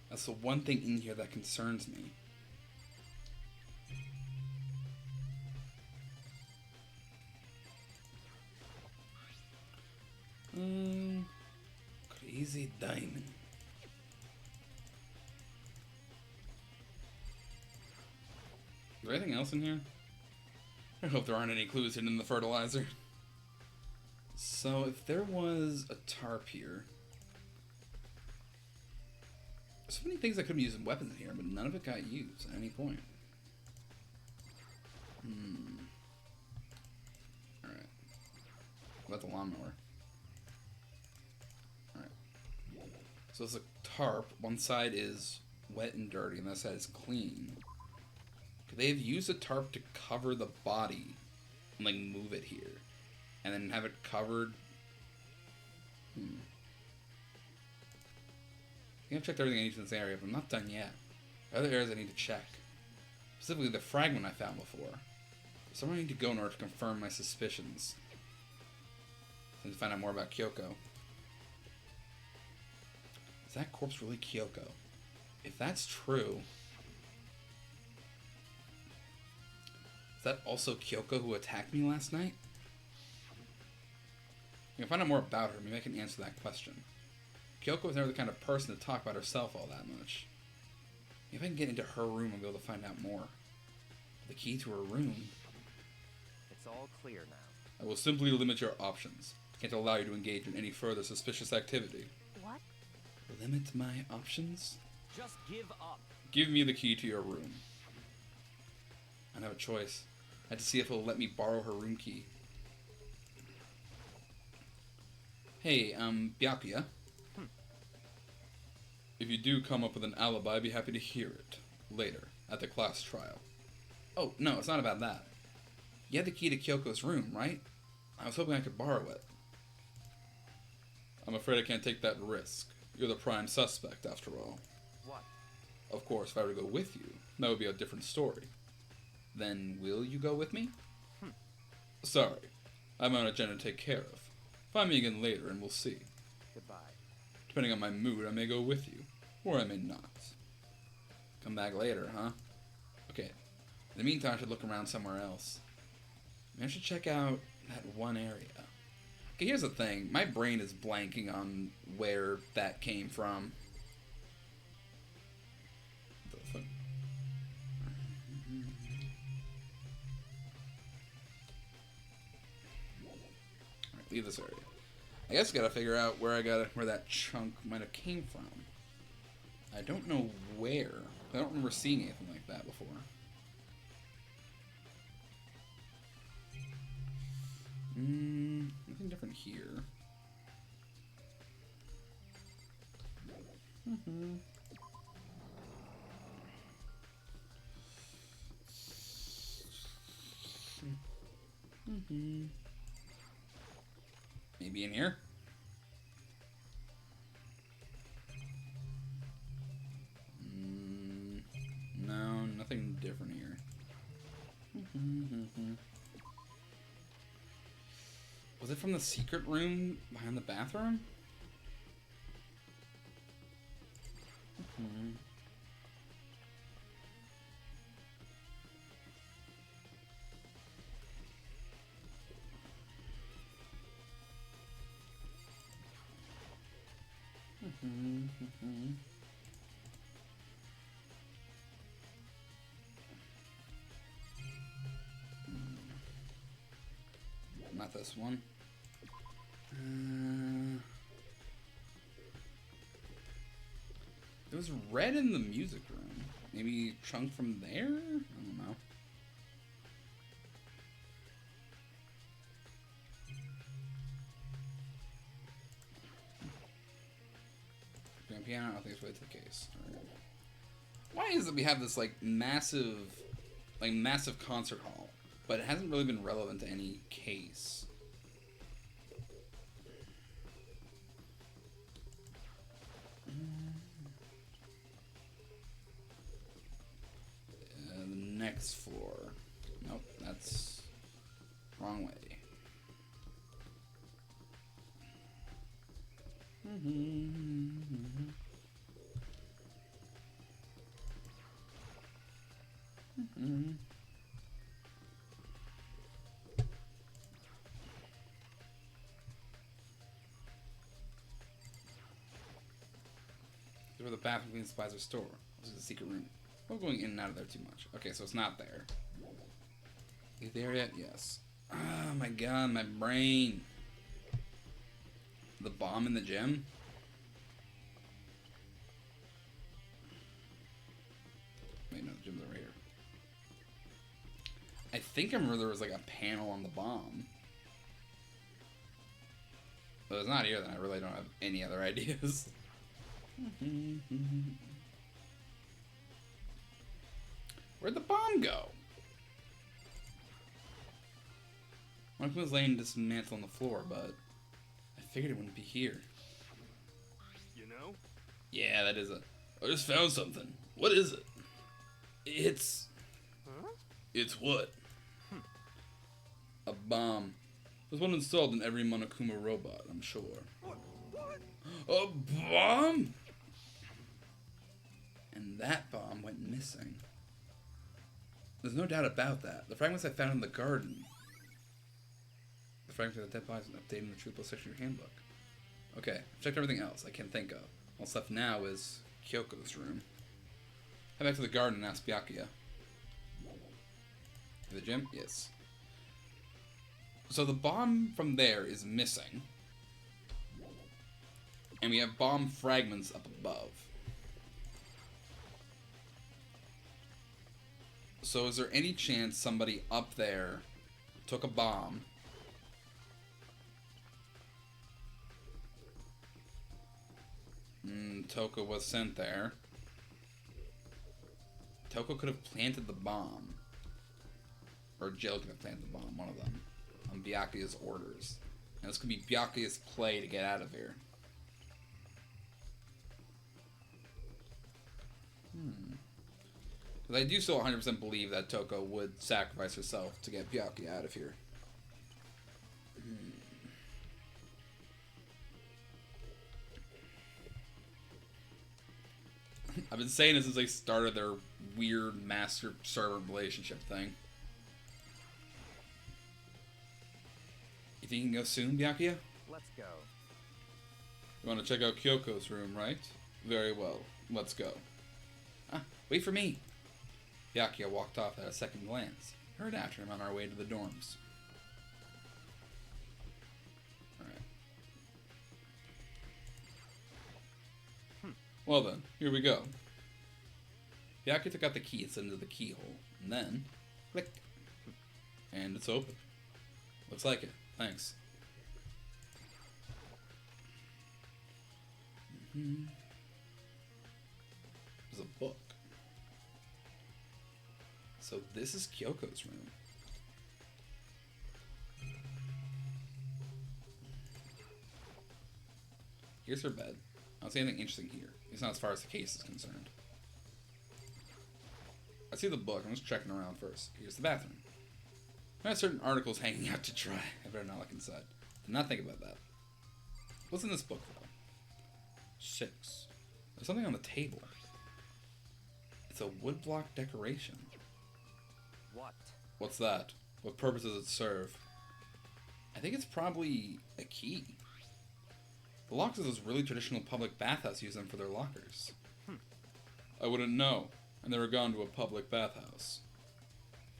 That's the one thing in here that concerns me. Crazy diamond. Is there anything else in here? I hope there aren't any clues hidden in the fertilizer. So if there was a tarp here, so many things that could be used as weapons in here, but none of it got used at any point. Alright. What about the lawnmower? Alright. So it's a tarp. One side is wet and dirty, and the other side is clean. Could they have used a tarp to cover the body and, like, move it here? And then have it covered? I think I've checked everything I need in this area, but I'm not done yet. There are other areas I need to check. Specifically the fragment I found before. Somewhere I need to go in order to confirm my suspicions. I need to find out more about Kiyoko. Is that corpse really Kiyoko? If that's true, is that also Kiyoko who attacked me last night? I can find out more about her. Maybe I can answer that question. Kiyoko was never the kind of person to talk about herself all that much. If I can get into her room, I'll be able to find out more. The key to her room. it's all clear now. I will simply limit your options. I can't allow you to engage in any further suspicious activity. What? Limit my options? Just give up. Give me the key to your room. I don't have a choice. I had to see if it'll let me borrow her room key. Hey, Byakuya. If you do come up with an alibi, I'd be happy to hear it. Later, at the class trial. Oh, no, it's not about that. You had the key to Kyoko's room, right? I was hoping I could borrow it. I'm afraid I can't take that risk. You're the prime suspect, after all. What? Of course, if I were to go with you, that would be a different story. Then will you go with me? Sorry. I have my own agenda to take care of. Find me again later and we'll see. Goodbye. Depending on my mood, I may go with you. Or I may not. Come back later, huh? Okay. In the meantime, I should look around somewhere else. Maybe I should check out that one area. Okay, here's the thing. My brain is blanking on where that came from. The fuck? Alright, leave this area. I guess I gotta figure out where that chunk might have came from. I don't know where. I don't remember seeing anything like that before. Nothing different here. Maybe in here? No, nothing different here. Was it from the secret room behind the bathroom? Not this one. It was red in the music room. Maybe chunk from there? I don't know. Grand piano? I don't think it's really the case. Right. Why is it we have this massive concert hall, but it hasn't really been relevant to any case? The next floor. Nope, that's wrong way. This is where the bathroom cleaning supplies are stored. This is a secret room. I'm going in and out of there too much. Okay, so it's not there. Is it there yet? Yes. Oh my god, my brain. The bomb in the gym? Wait, no, the gym's over here. I think I remember there was a panel on the bomb. But it's not here, then I really don't have any other ideas. Where'd the bomb go? One was laying dismantled on the floor, but I figured it wouldn't be here. You know? Yeah, that is it. I just found something. What is it? It's... Huh? It's what? A bomb. There's one installed in every Monokuma robot, I'm sure. What? A bomb? And that bomb went missing. There's no doubt about that. The fragments I found in the garden. The fragments of the dead bodies and updating the truthful section of your handbook. Okay, I've checked everything else I can think of. What's left now is Kyoko's room. Head back to the garden and ask Byakuya. To the gym? Yes. So the bomb from there is missing. And we have bomb fragments up above. So is there any chance somebody up there took a bomb, Toko was sent there. Toko could have planted the bomb or Jill can have planted the bomb, one of them, on Byakuya's orders. And this could be Byakuya's play to get out of here. Because I do still 100% believe that Toko would sacrifice herself to get Byakuya out of here. I've been saying this since they started their weird master-servant relationship thing. You think you can go soon, Byakuya? Let's go. You want to check out Kyoko's room, right? Very well. Let's go. Ah, wait for me. Byakuya walked off at a second glance. Heard after him on our way to the dorms. Alright. Well then, here we go. Byakuya took out the key and set it into the keyhole. And then, click. And it's open. Looks like it. Thanks. There's a book. So this is Kyoko's room. Here's her bed. I don't see anything interesting here. At least not as far as the case is concerned. I see the book. I'm just checking around first. Here's the bathroom. I have certain articles hanging out to dry. I better not look inside. Did not think about that. What's in this book, though? 6. There's something on the table. It's a woodblock decoration. What? What's that? What purpose does it serve? I think it's probably a key. The locks of those really traditional public bathhouses use them for their lockers. I wouldn't know. I never gone to a public bathhouse.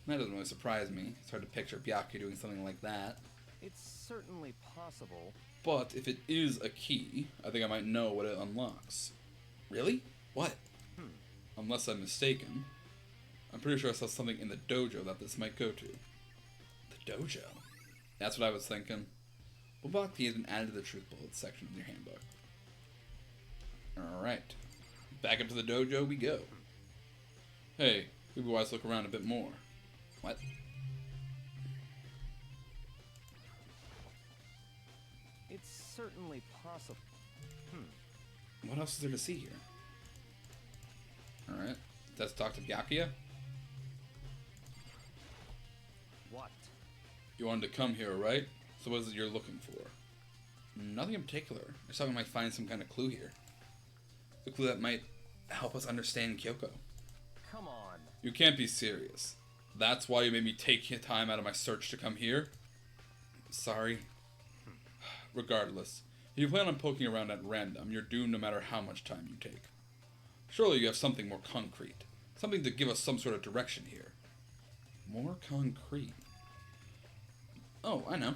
That doesn't really surprise me. It's hard to picture Byakuya doing something like that. It's certainly possible. But if it is a key, I think I might know what it unlocks. Really? What? Unless I'm mistaken. I'm pretty sure I saw something in the dojo that this might go to. The dojo? That's what I was thinking. Woodblock key has been added to the truth bullets section of your handbook. Alright. Back up to the dojo we go. Hey, we'd be wise to look around a bit more. What? It's certainly possible. What else is there to see here? Alright. Let's talk to Byakuya. What? You wanted to come here, right? So what is it you're looking for? Nothing in particular. I just thought we might find some kind of clue here. A clue that might help us understand Kiyoko. Come on. You can't be serious. That's why you made me take time out of my search to come here? Sorry. Regardless, if you plan on poking around at random, you're doomed no matter how much time you take. Surely you have something more concrete. Something to give us some sort of direction here. More concrete. Oh, I know.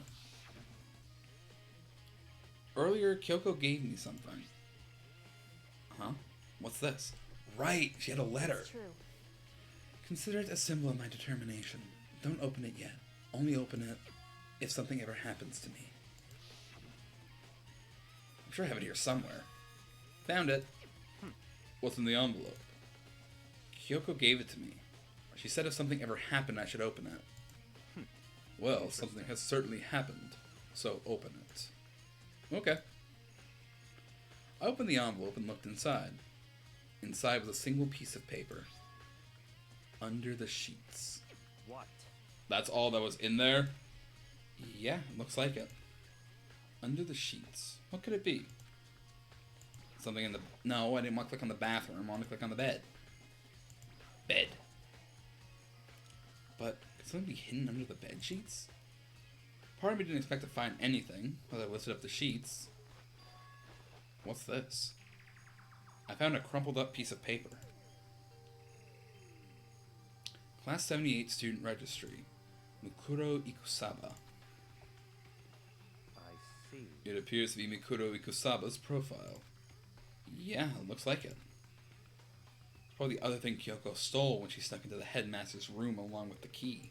Earlier, Kiyoko gave me something. Huh? What's this? Right, she had a letter. It's true. Consider it a symbol of my determination. Don't open it yet. Only open it if something ever happens to me. I'm sure I have it here somewhere. Found it. What's in the envelope? Kiyoko gave it to me. She said if something ever happened, I should open it. Well, something has certainly happened, so open it. Okay. I opened the envelope and looked inside. Inside was a single piece of paper. Under the sheets. What? That's all that was in there? Yeah, it looks like it. Under the sheets. What could it be? Something in the... No, I didn't want to click on the bathroom. I want to click on the bed. Bed. But could something be hidden under the bed sheets? Part of me didn't expect to find anything as I lifted up the sheets. What's this? I found a crumpled up piece of paper. Class 78 Student Registry. Mikuro Ikusaba. I see. It appears to be Mikuro Ikusaba's profile. Yeah, it looks like it. Probably the other thing Kiyoko stole when she snuck into the headmaster's room along with the key.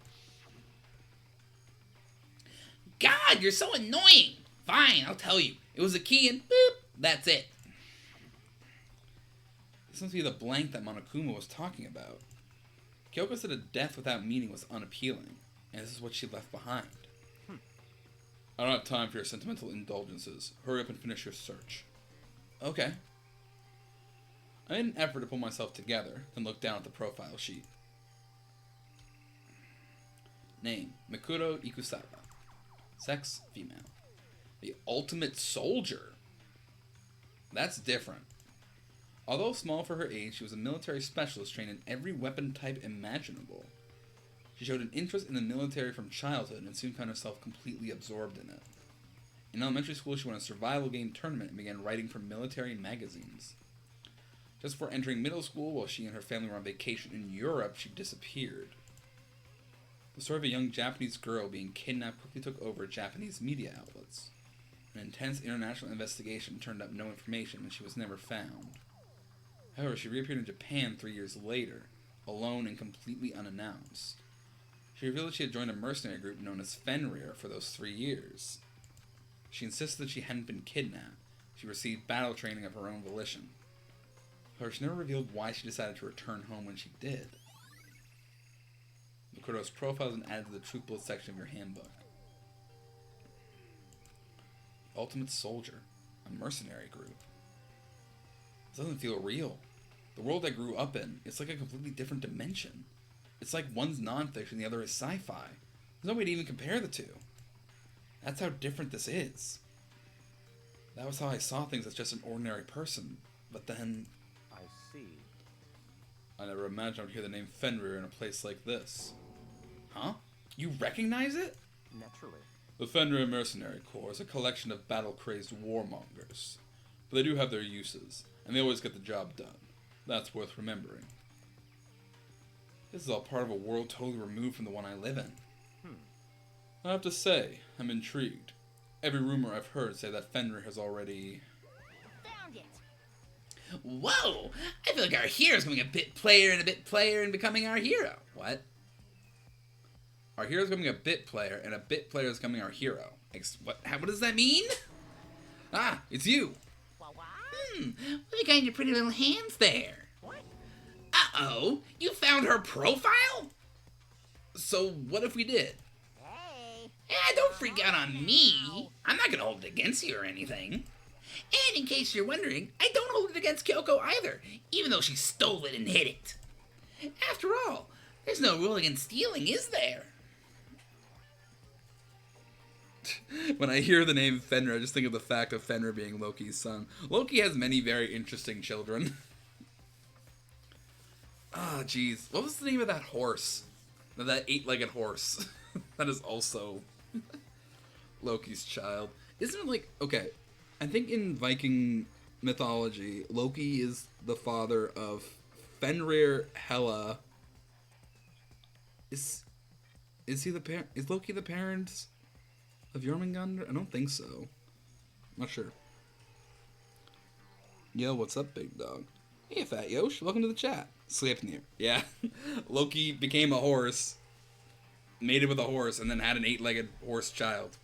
God, you're so annoying! Fine, I'll tell you. It was a key and boop, that's it. This must be the blank that Monokuma was talking about. Kiyoko said a death without meaning was unappealing. and this is what she left behind. I don't have time for your sentimental indulgences. Hurry up and finish your search. Okay. I made an effort to pull myself together, then looked down at the profile sheet. Name, Mikuro Ikusaba. Sex, female. The ultimate soldier. That's different. Although small for her age, she was a military specialist trained in every weapon type imaginable. She showed an interest in the military from childhood and soon found herself completely absorbed in it. In elementary school, she won a survival game tournament and began writing for military magazines. Just before entering middle school, while she and her family were on vacation in Europe, she disappeared. The story of a young Japanese girl being kidnapped quickly took over Japanese media outlets. An intense international investigation turned up no information, and she was never found. However, she reappeared in Japan 3 years later, alone and completely unannounced. She revealed that she had joined a mercenary group known as Fenrir for those 3 years. She insisted that she hadn't been kidnapped. She received battle training of her own volition. However, she never revealed why she decided to return home when she did. Mikuro's profile has been added to the Truth Bullet section of your handbook. Ultimate Soldier. A mercenary group. This doesn't feel real. The world I grew up in, it's like a completely different dimension. It's like one's nonfiction, the other is sci-fi. There's no way to even compare the two. That's how different this is. That was how I saw things as just an ordinary person. But then... I see. I never imagined I would hear the name Fenrir in a place like this. Huh? You recognize it? Naturally. The Fenrir Mercenary Corps is a collection of battle-crazed warmongers. But they do have their uses, and they always get the job done. That's worth remembering. This is all part of a world totally removed from the one I live in. I have to say, I'm intrigued. Every rumor I've heard say that Fenrir has already... Found it. Whoa! I feel like our hero's becoming a bit player and becoming our hero. What? Our hero's becoming a bit player, and a bit player is becoming our hero. What does that mean? Ah, it's you! What? What have you got in your pretty little hands there? What? Uh-oh! You found her profile? So what if we did? Hey. Don't freak out on me. I'm not gonna hold it against you or anything. And in case you're wondering, I don't hold it against Kiyoko either, even though she stole it and hid it. After all, there's no rule against stealing, is there? When I hear the name Fenrir, I just think of the fact of Fenrir being Loki's son. Loki has many very interesting children. Ah, jeez. What was the name of that horse? That 8-legged horse. That is also Loki's child. Isn't it like... Okay, I think in Viking mythology, Loki is the father of Fenrir, Hela. Is he the parent? Is Loki the parent of Jormungandr? I don't think so. I'm not sure. Yo, what's up, big dog? Hey, Fat Yosh, welcome to the chat. Sleipnir. Yeah. Loki became a horse, mated with a horse, and then had an 8-legged horse child.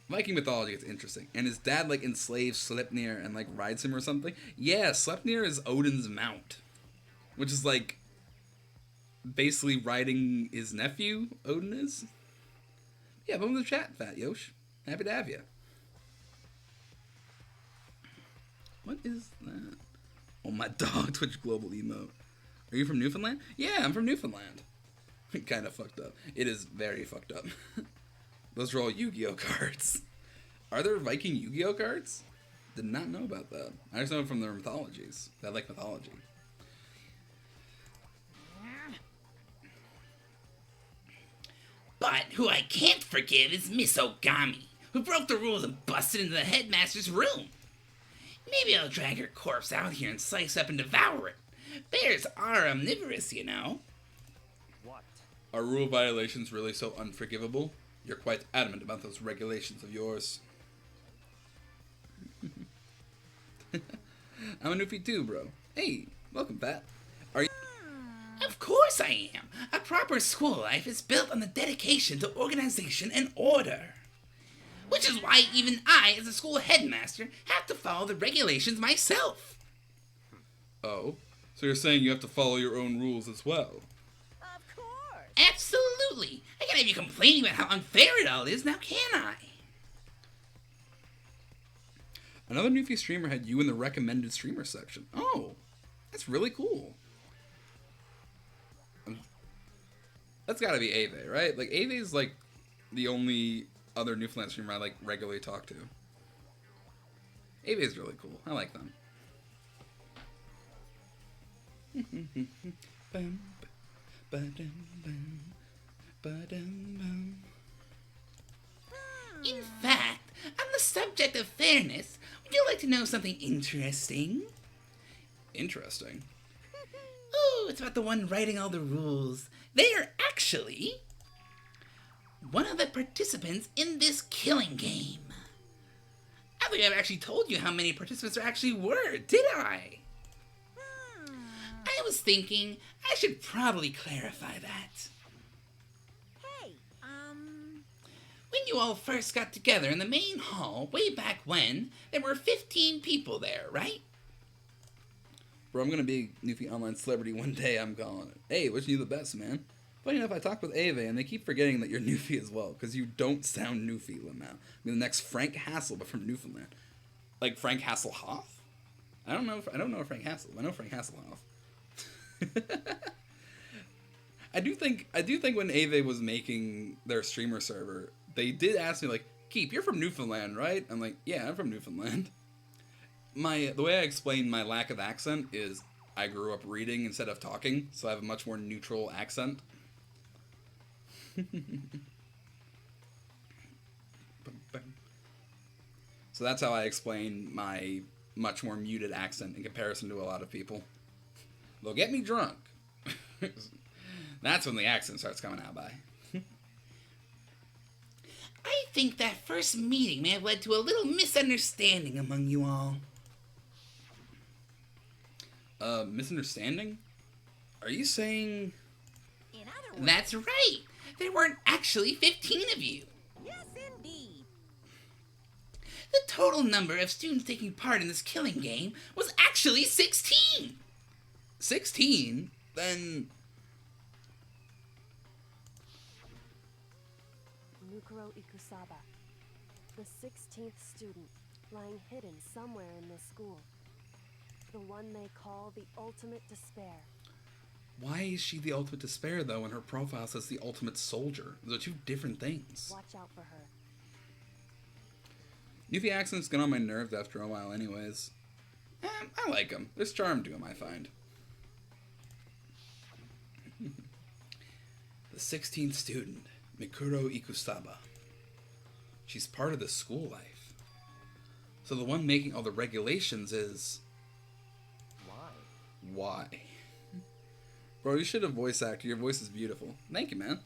Viking mythology is interesting. And his dad, like, enslaves Sleipnir and, like, rides him or something. Yeah, Sleipnir is Odin's mount. Which is, like, basically riding his nephew, Odin is. Yeah, welcome to the chat, Fat Yosh. Happy to have you. What is that? Oh, my dog, Twitch Global emote. Are you from Newfoundland? Yeah, I'm from Newfoundland. Kind of fucked up. It is very fucked up. Those are all Yu-Gi-Oh cards. Are there Viking Yu-Gi-Oh cards? Did not know about that. I just know from their mythologies. I like mythology. But who I can't forgive is Miss Ogami, who broke the rules and busted into the headmaster's room. Maybe I'll drag her corpse out here and slice up and devour it. Bears are omnivorous, you know. What? Are rule violations really so unforgivable? You're quite adamant about those regulations of yours. I'm a newfie too, bro. Hey, welcome, Pat. Are you... Of course I am. A proper school life is built on the dedication to organization and order. Which is why even I, as a school headmaster, have to follow the regulations myself. Oh, so you're saying you have to follow your own rules as well? Of course. Absolutely. Absolutely. I can't have you complaining about how unfair it all is, now can I? Another Newfie streamer had you in the recommended streamer section. Oh, that's really cool. That's gotta be Ave, right? Like, Ave's like the only other Newfoundland streamer I like regularly talk to. Ave's really cool. I like them. In fact, on the subject of fairness, would you like to know something interesting? Interesting. Oh, it's about the one writing all the rules. They are actually one of the participants in this killing game. I don't think I've actually told you how many participants there actually were, did I? I was thinking I should probably clarify that. Hey, When you all first got together in the main hall way back when, there were 15 people there, right? Bro, I'm gonna be a Newfie online celebrity one day, I'm calling it. Hey, wishing you the best, man. Funny enough, I talked with Ava, and they keep forgetting that you're Newfie as well, because you don't sound Newfie now. I mean, the next Frank Hassel, but from Newfoundland. Like Frank Hasselhoff? I don't know Frank Hassel. I know Frank Hasselhoff. I do think when Ava was making their streamer server, they did ask me, like, Keep, you're from Newfoundland, right? I'm like, yeah, I'm from Newfoundland. The way I explain my lack of accent is I grew up reading instead of talking, so I have a much more neutral accent. So that's how I explain my much more muted accent in comparison to a lot of people. They'll get me drunk. That's when the accent starts coming out by. I think that first meeting may have led to a little misunderstanding among you all. Misunderstanding? Are you saying... in other words, That's right. There weren't actually 15 of you. yes, indeed. The total number of students taking part in this killing game was actually 16. 16? Then... Nukuro Ikusaba, the 16th student, lying hidden somewhere in this school. The one they call the ultimate despair. Why is she the ultimate despair, though, when her profile says the ultimate soldier? Those are two different things. Watch out for her. Newfie accents get on my nerves after a while anyways. I like them. There's charm to them, I find. The 16th student, Mikuro Ikusaba. She's part of the school life. So the one making all the regulations is... Why? Bro, you should have voice acted. Your voice is beautiful. Thank you, man.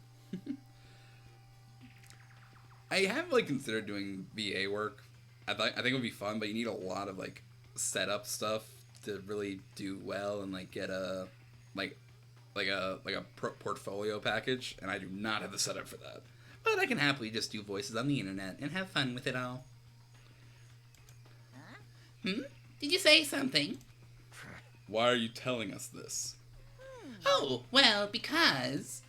I have, like, considered doing VA work. I think it would be fun, but you need a lot of, like, setup stuff to really do well and, like, get a, portfolio package, and I do not have the setup for that. But I can happily just do voices on the internet and have fun with it all. Did you say something? Why are you telling us this? Oh, well, because...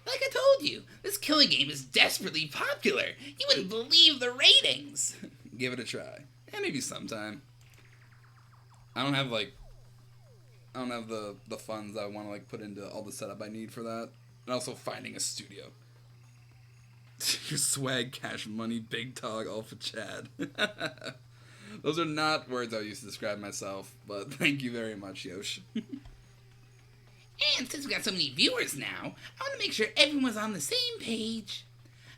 Like I told you, this killing game is desperately popular. You wouldn't believe the ratings. Give it a try. And maybe sometime. I don't have the funds I want to, like, put into all the setup I need for that. And also finding a studio. Your swag, cash money, big dog, alpha Chad. Those are not words I used to describe myself, but thank you very much, Yosh. And since we got so many viewers now, I want to make sure everyone's on the same page.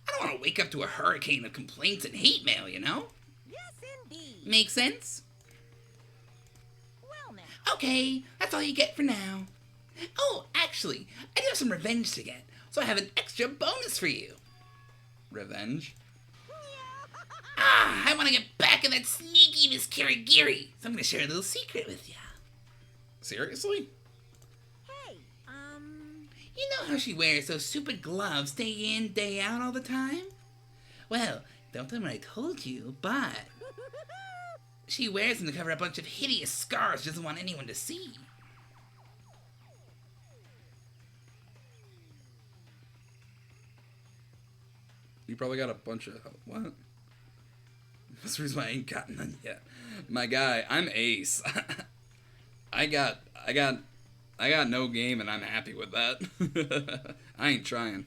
I don't want to wake up to a hurricane of complaints and hate mail, you know? Yes, indeed. Make sense? Well, now. Okay, that's all you get for now. Oh, actually, I do have some revenge to get, so I have an extra bonus for you. Revenge? I want to get back at that sneaky Miss Kirigiri, so I'm going to share a little secret with you. Seriously? Hey, You know how she wears those stupid gloves day in, day out all the time? Well, don't tell them what I told you, but she wears them to cover a bunch of hideous scars she doesn't want anyone to see. You probably got a bunch of... What? That's the reason why I ain't got none yet. My guy, I'm ace. I got no game and I'm happy with that. I ain't trying.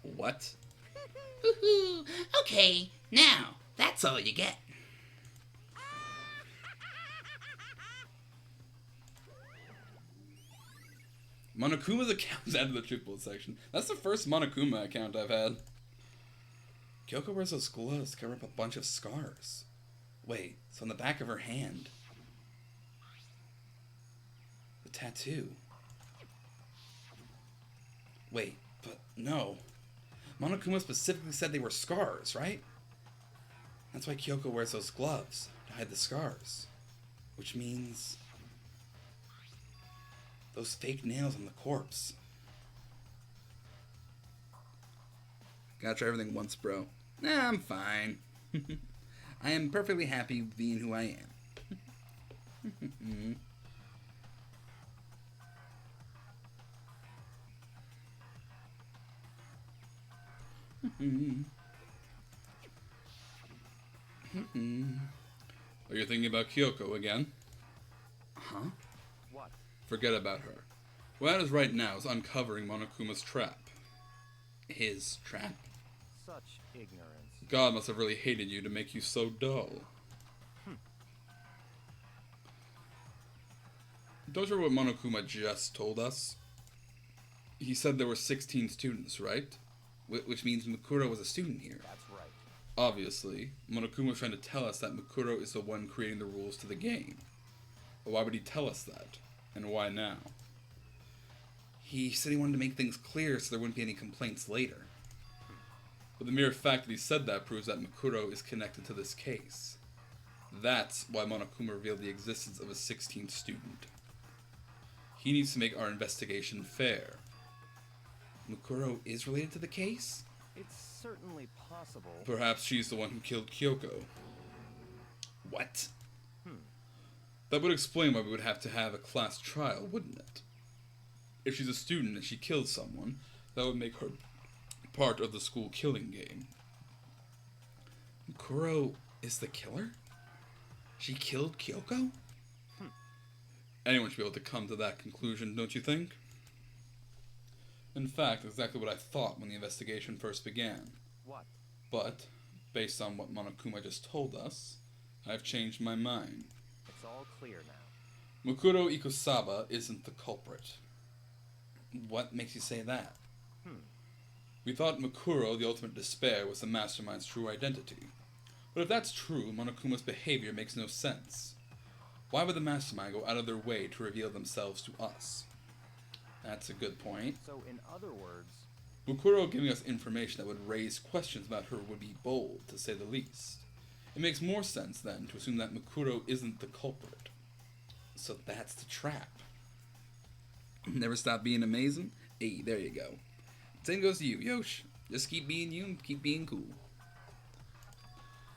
What? Okay, now, that's all you get. Monokuma's account is added to the triple section. That's the first Monokuma account I've had. Kiyoko wears those gloves to cover up a bunch of scars. Wait, so on the back of her hand. The tattoo. Wait, but no. Monokuma specifically said they were scars, right? That's why Kiyoko wears those gloves, to hide the scars. Which means... those fake nails on the corpse. Gotta try everything once, bro. Nah, I'm fine. I am perfectly happy being who I am. Are you thinking about Kiyoko again? Huh? What? Forget about her. What matters right now is uncovering Monokuma's trap. His trap? Such ignorance. God must have really hated you to make you so dull. Don't you remember what Monokuma just told us? He said there were 16 students, right? Which means Mukuro was a student here. That's right. Obviously, Monokuma was trying to tell us that Mukuro is the one creating the rules to the game. But why would he tell us that? And why now? He said he wanted to make things clear so there wouldn't be any complaints later. But the mere fact that he said that proves that Mukuro is connected to this case. That's why Monokuma revealed the existence of a 16th student. He needs to make our investigation fair. Mukuro is related to the case? It's certainly possible. Perhaps she's the one who killed Kiyoko. What? That would explain why we would have to have a class trial, wouldn't it? If she's a student and she killed someone, that would make her part of the school killing game. Mukuro is the killer? She killed Kiyoko? Anyone should be able to come to that conclusion, don't you think? In fact, exactly what I thought when the investigation first began. What? But, based on what Monokuma just told us, I've changed my mind. It's all clear now. Mukuro Ikusaba isn't the culprit. What makes you say that? We thought Mukuro, the ultimate despair, was the Mastermind's true identity. But if that's true, Monokuma's behavior makes no sense. Why would the Mastermind go out of their way to reveal themselves to us? That's a good point. So, in other words... Mukuro giving us information that would raise questions about her would be bold, to say the least. It makes more sense, then, to assume that Mukuro isn't the culprit. So that's the trap. Never stop being amazing? Hey, there you go. Same goes to you, Yosh. Just keep being you and keep being cool.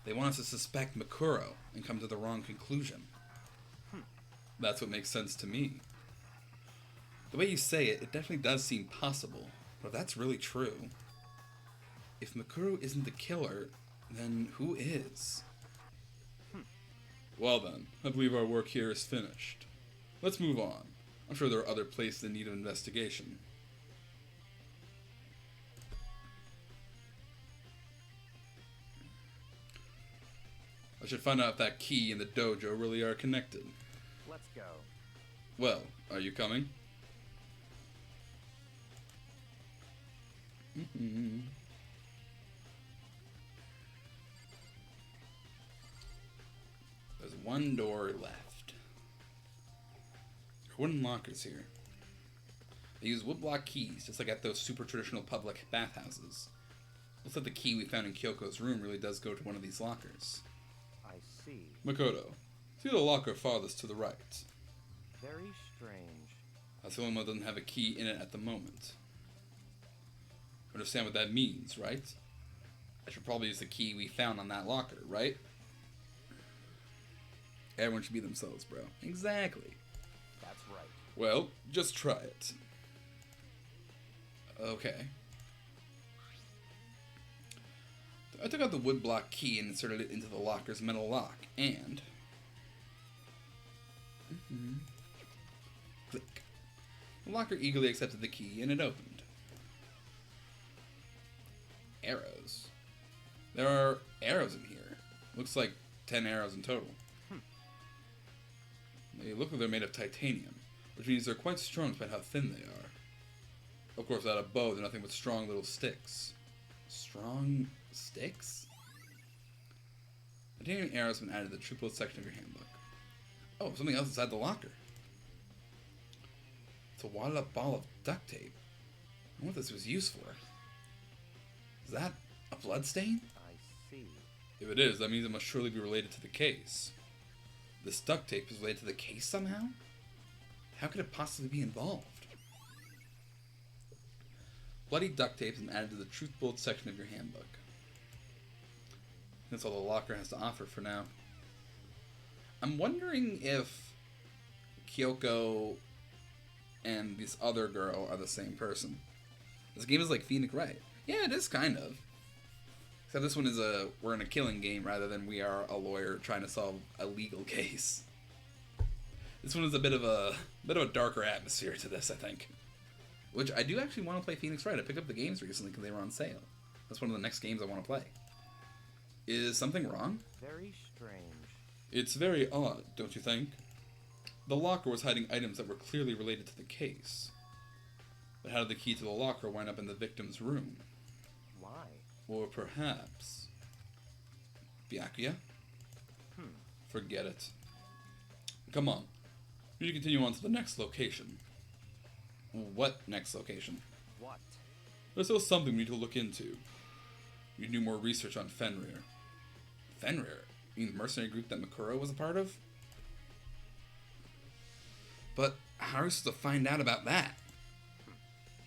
They want us to suspect Mukuro and come to the wrong conclusion. That's what makes sense to me. The way you say it, it definitely does seem possible. But if that's really true, if Mukuro isn't the killer, then who is? Well then, I believe our work here is finished. Let's move on. I'm sure there are other places in need of investigation. I should find out if that key and the dojo really are connected. Let's go. Well, are you coming? There's one door left. There are wooden lockers here. They use woodblock keys, just like at those super traditional public bathhouses. Looks like the key we found in Kyoko's room really does go to one of these lockers. I see. Makoto, see the locker farthest to the right. Very strange. That's the only one that doesn't have a key in it at the moment. Understand what that means, right? I should probably use the key we found on that locker, right? Everyone should be themselves, bro. Exactly. That's right. Well, just try it. Okay. I took out the woodblock key and inserted it into the locker's metal lock, and... Click. The locker eagerly accepted the key, and it opened. Arrows. There are arrows in here. Looks like 10 arrows in total. They look like they're made of titanium, which means they're quite strong despite how thin they are. Of course, without a bow, they're nothing but strong little sticks. Strong sticks? Titanium arrows have been added to the triplet section of your handbook. Oh, something else inside the locker. It's a wadded up ball of duct tape. I wonder what this was used for. Is that a blood stain? I see. If it is, that means it must surely be related to the case. This duct tape is related to the case somehow? How could it possibly be involved? Bloody duct tape has been added to the truth bullet section of your handbook. That's all the locker has to offer for now. I'm wondering if Kiyoko and this other girl are the same person. This game is like Phoenix Wright. Yeah, it is kind of. Except this one is we're in a killing game rather than we are a lawyer trying to solve a legal case. This one is a bit of a darker atmosphere to this, I think. Which I do actually want to play Phoenix Wright. I picked up the games recently because they were on sale. That's one of the next games I want to play. Is something wrong? Very strange. It's very odd, don't you think? The locker was hiding items that were clearly related to the case. But how did the key to the locker wind up in the victim's room? Why? Or perhaps... Byakuya? Forget it. Come on. We need to continue on to the next location. What next location? What? There's still something we need to look into. We need to do more research on Fenrir. Fenrir? You mean the mercenary group that Makuro was a part of? But how are we supposed to find out about that?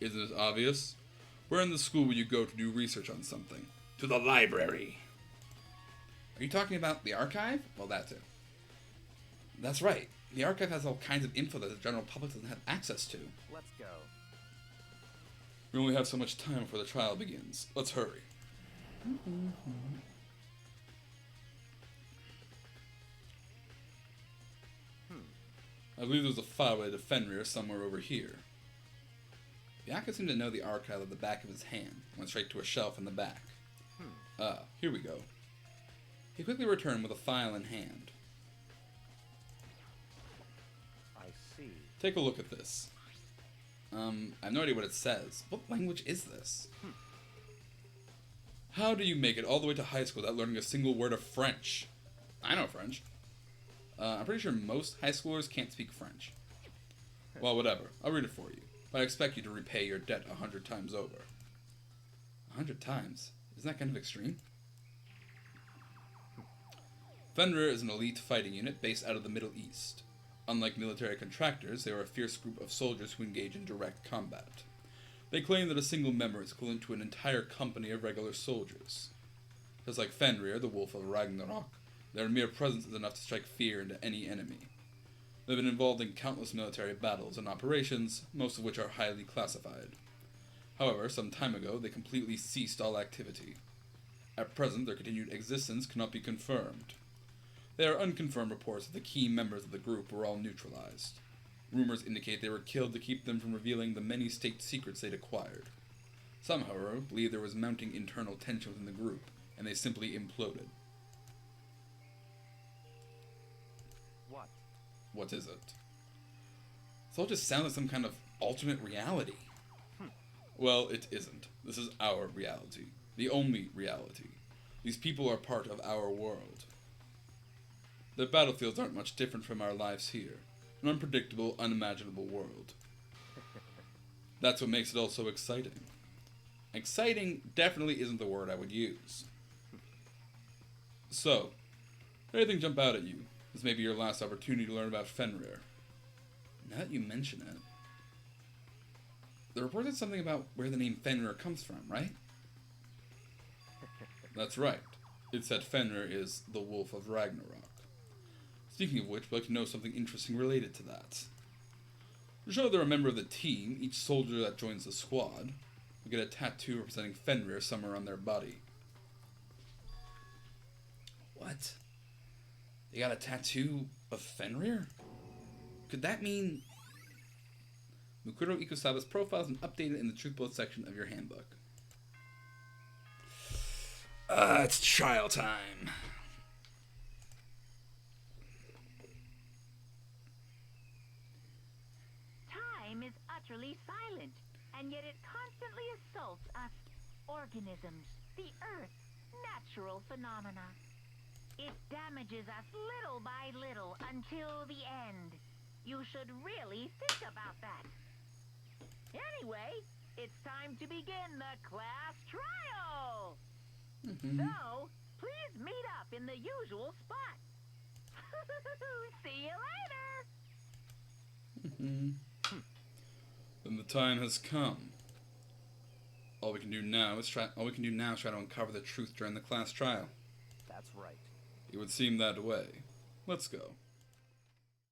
Isn't it obvious? We're in the school where you go to do research on something. To the library. Are you talking about the archive? Well, that too. That's right. The archive has all kinds of info that the general public doesn't have access to. Let's go. We only have so much time before the trial begins. Let's hurry. I believe there's a file related to Fenrir somewhere over here. Byakuya seemed to know the archive at the back of his hand. Went straight to a shelf in the back. Here we go. He quickly returned with a file in hand. I see. Take a look at this. I have no idea what it says. What language is this? How do you make it all the way to high school without learning a single word of French? I know French. I'm pretty sure most high schoolers can't speak French. Well, whatever. I'll read it for you. But I expect you to repay your debt 100 times over. 100 times? Isn't that kind of extreme? Fenrir is an elite fighting unit based out of the Middle East. Unlike military contractors, they are a fierce group of soldiers who engage in direct combat. They claim that a single member is equivalent to an entire company of regular soldiers. Just like Fenrir, the Wolf of Ragnarok, their mere presence is enough to strike fear into any enemy. They've been involved in countless military battles and operations, most of which are highly classified. However, some time ago, they completely ceased all activity. At present, their continued existence cannot be confirmed. There are unconfirmed reports that the key members of the group were all neutralized. Rumors indicate they were killed to keep them from revealing the many state secrets they'd acquired. Some, however, believe there was mounting internal tension within the group, and they simply imploded. What? What is it? This all just sounds like some kind of alternate reality. Well, it isn't. This is our reality. The only reality. These people are part of our world. Their battlefields aren't much different from our lives here. An unpredictable, unimaginable world. That's what makes it all so exciting. Exciting definitely isn't the word I would use. So, anything jump out at you? This may be your last opportunity to learn about Fenrir. Now that you mention it, the report said something about where the name Fenrir comes from, right? That's right. It said Fenrir is the Wolf of Ragnarok. Speaking of which, we'd like to know something interesting related to that. To show they're a member of the team, each soldier that joins the squad, We get a tattoo representing Fenrir somewhere on their body. What? They got a tattoo of Fenrir? Could that mean Mukuro Ikusawa's profile has been updated in the Truth Both section of your handbook? It's trial time. Time is utterly silent, and yet it constantly assaults us organisms, the Earth, natural phenomena. It damages us little by little until the end. You should really think about that. Anyway, it's time to begin the class trial. So, please meet up in the usual spot. See you later. Then the time has come. All we can do now is try to uncover the truth during the class trial. That's right. It would seem that way. Let's go.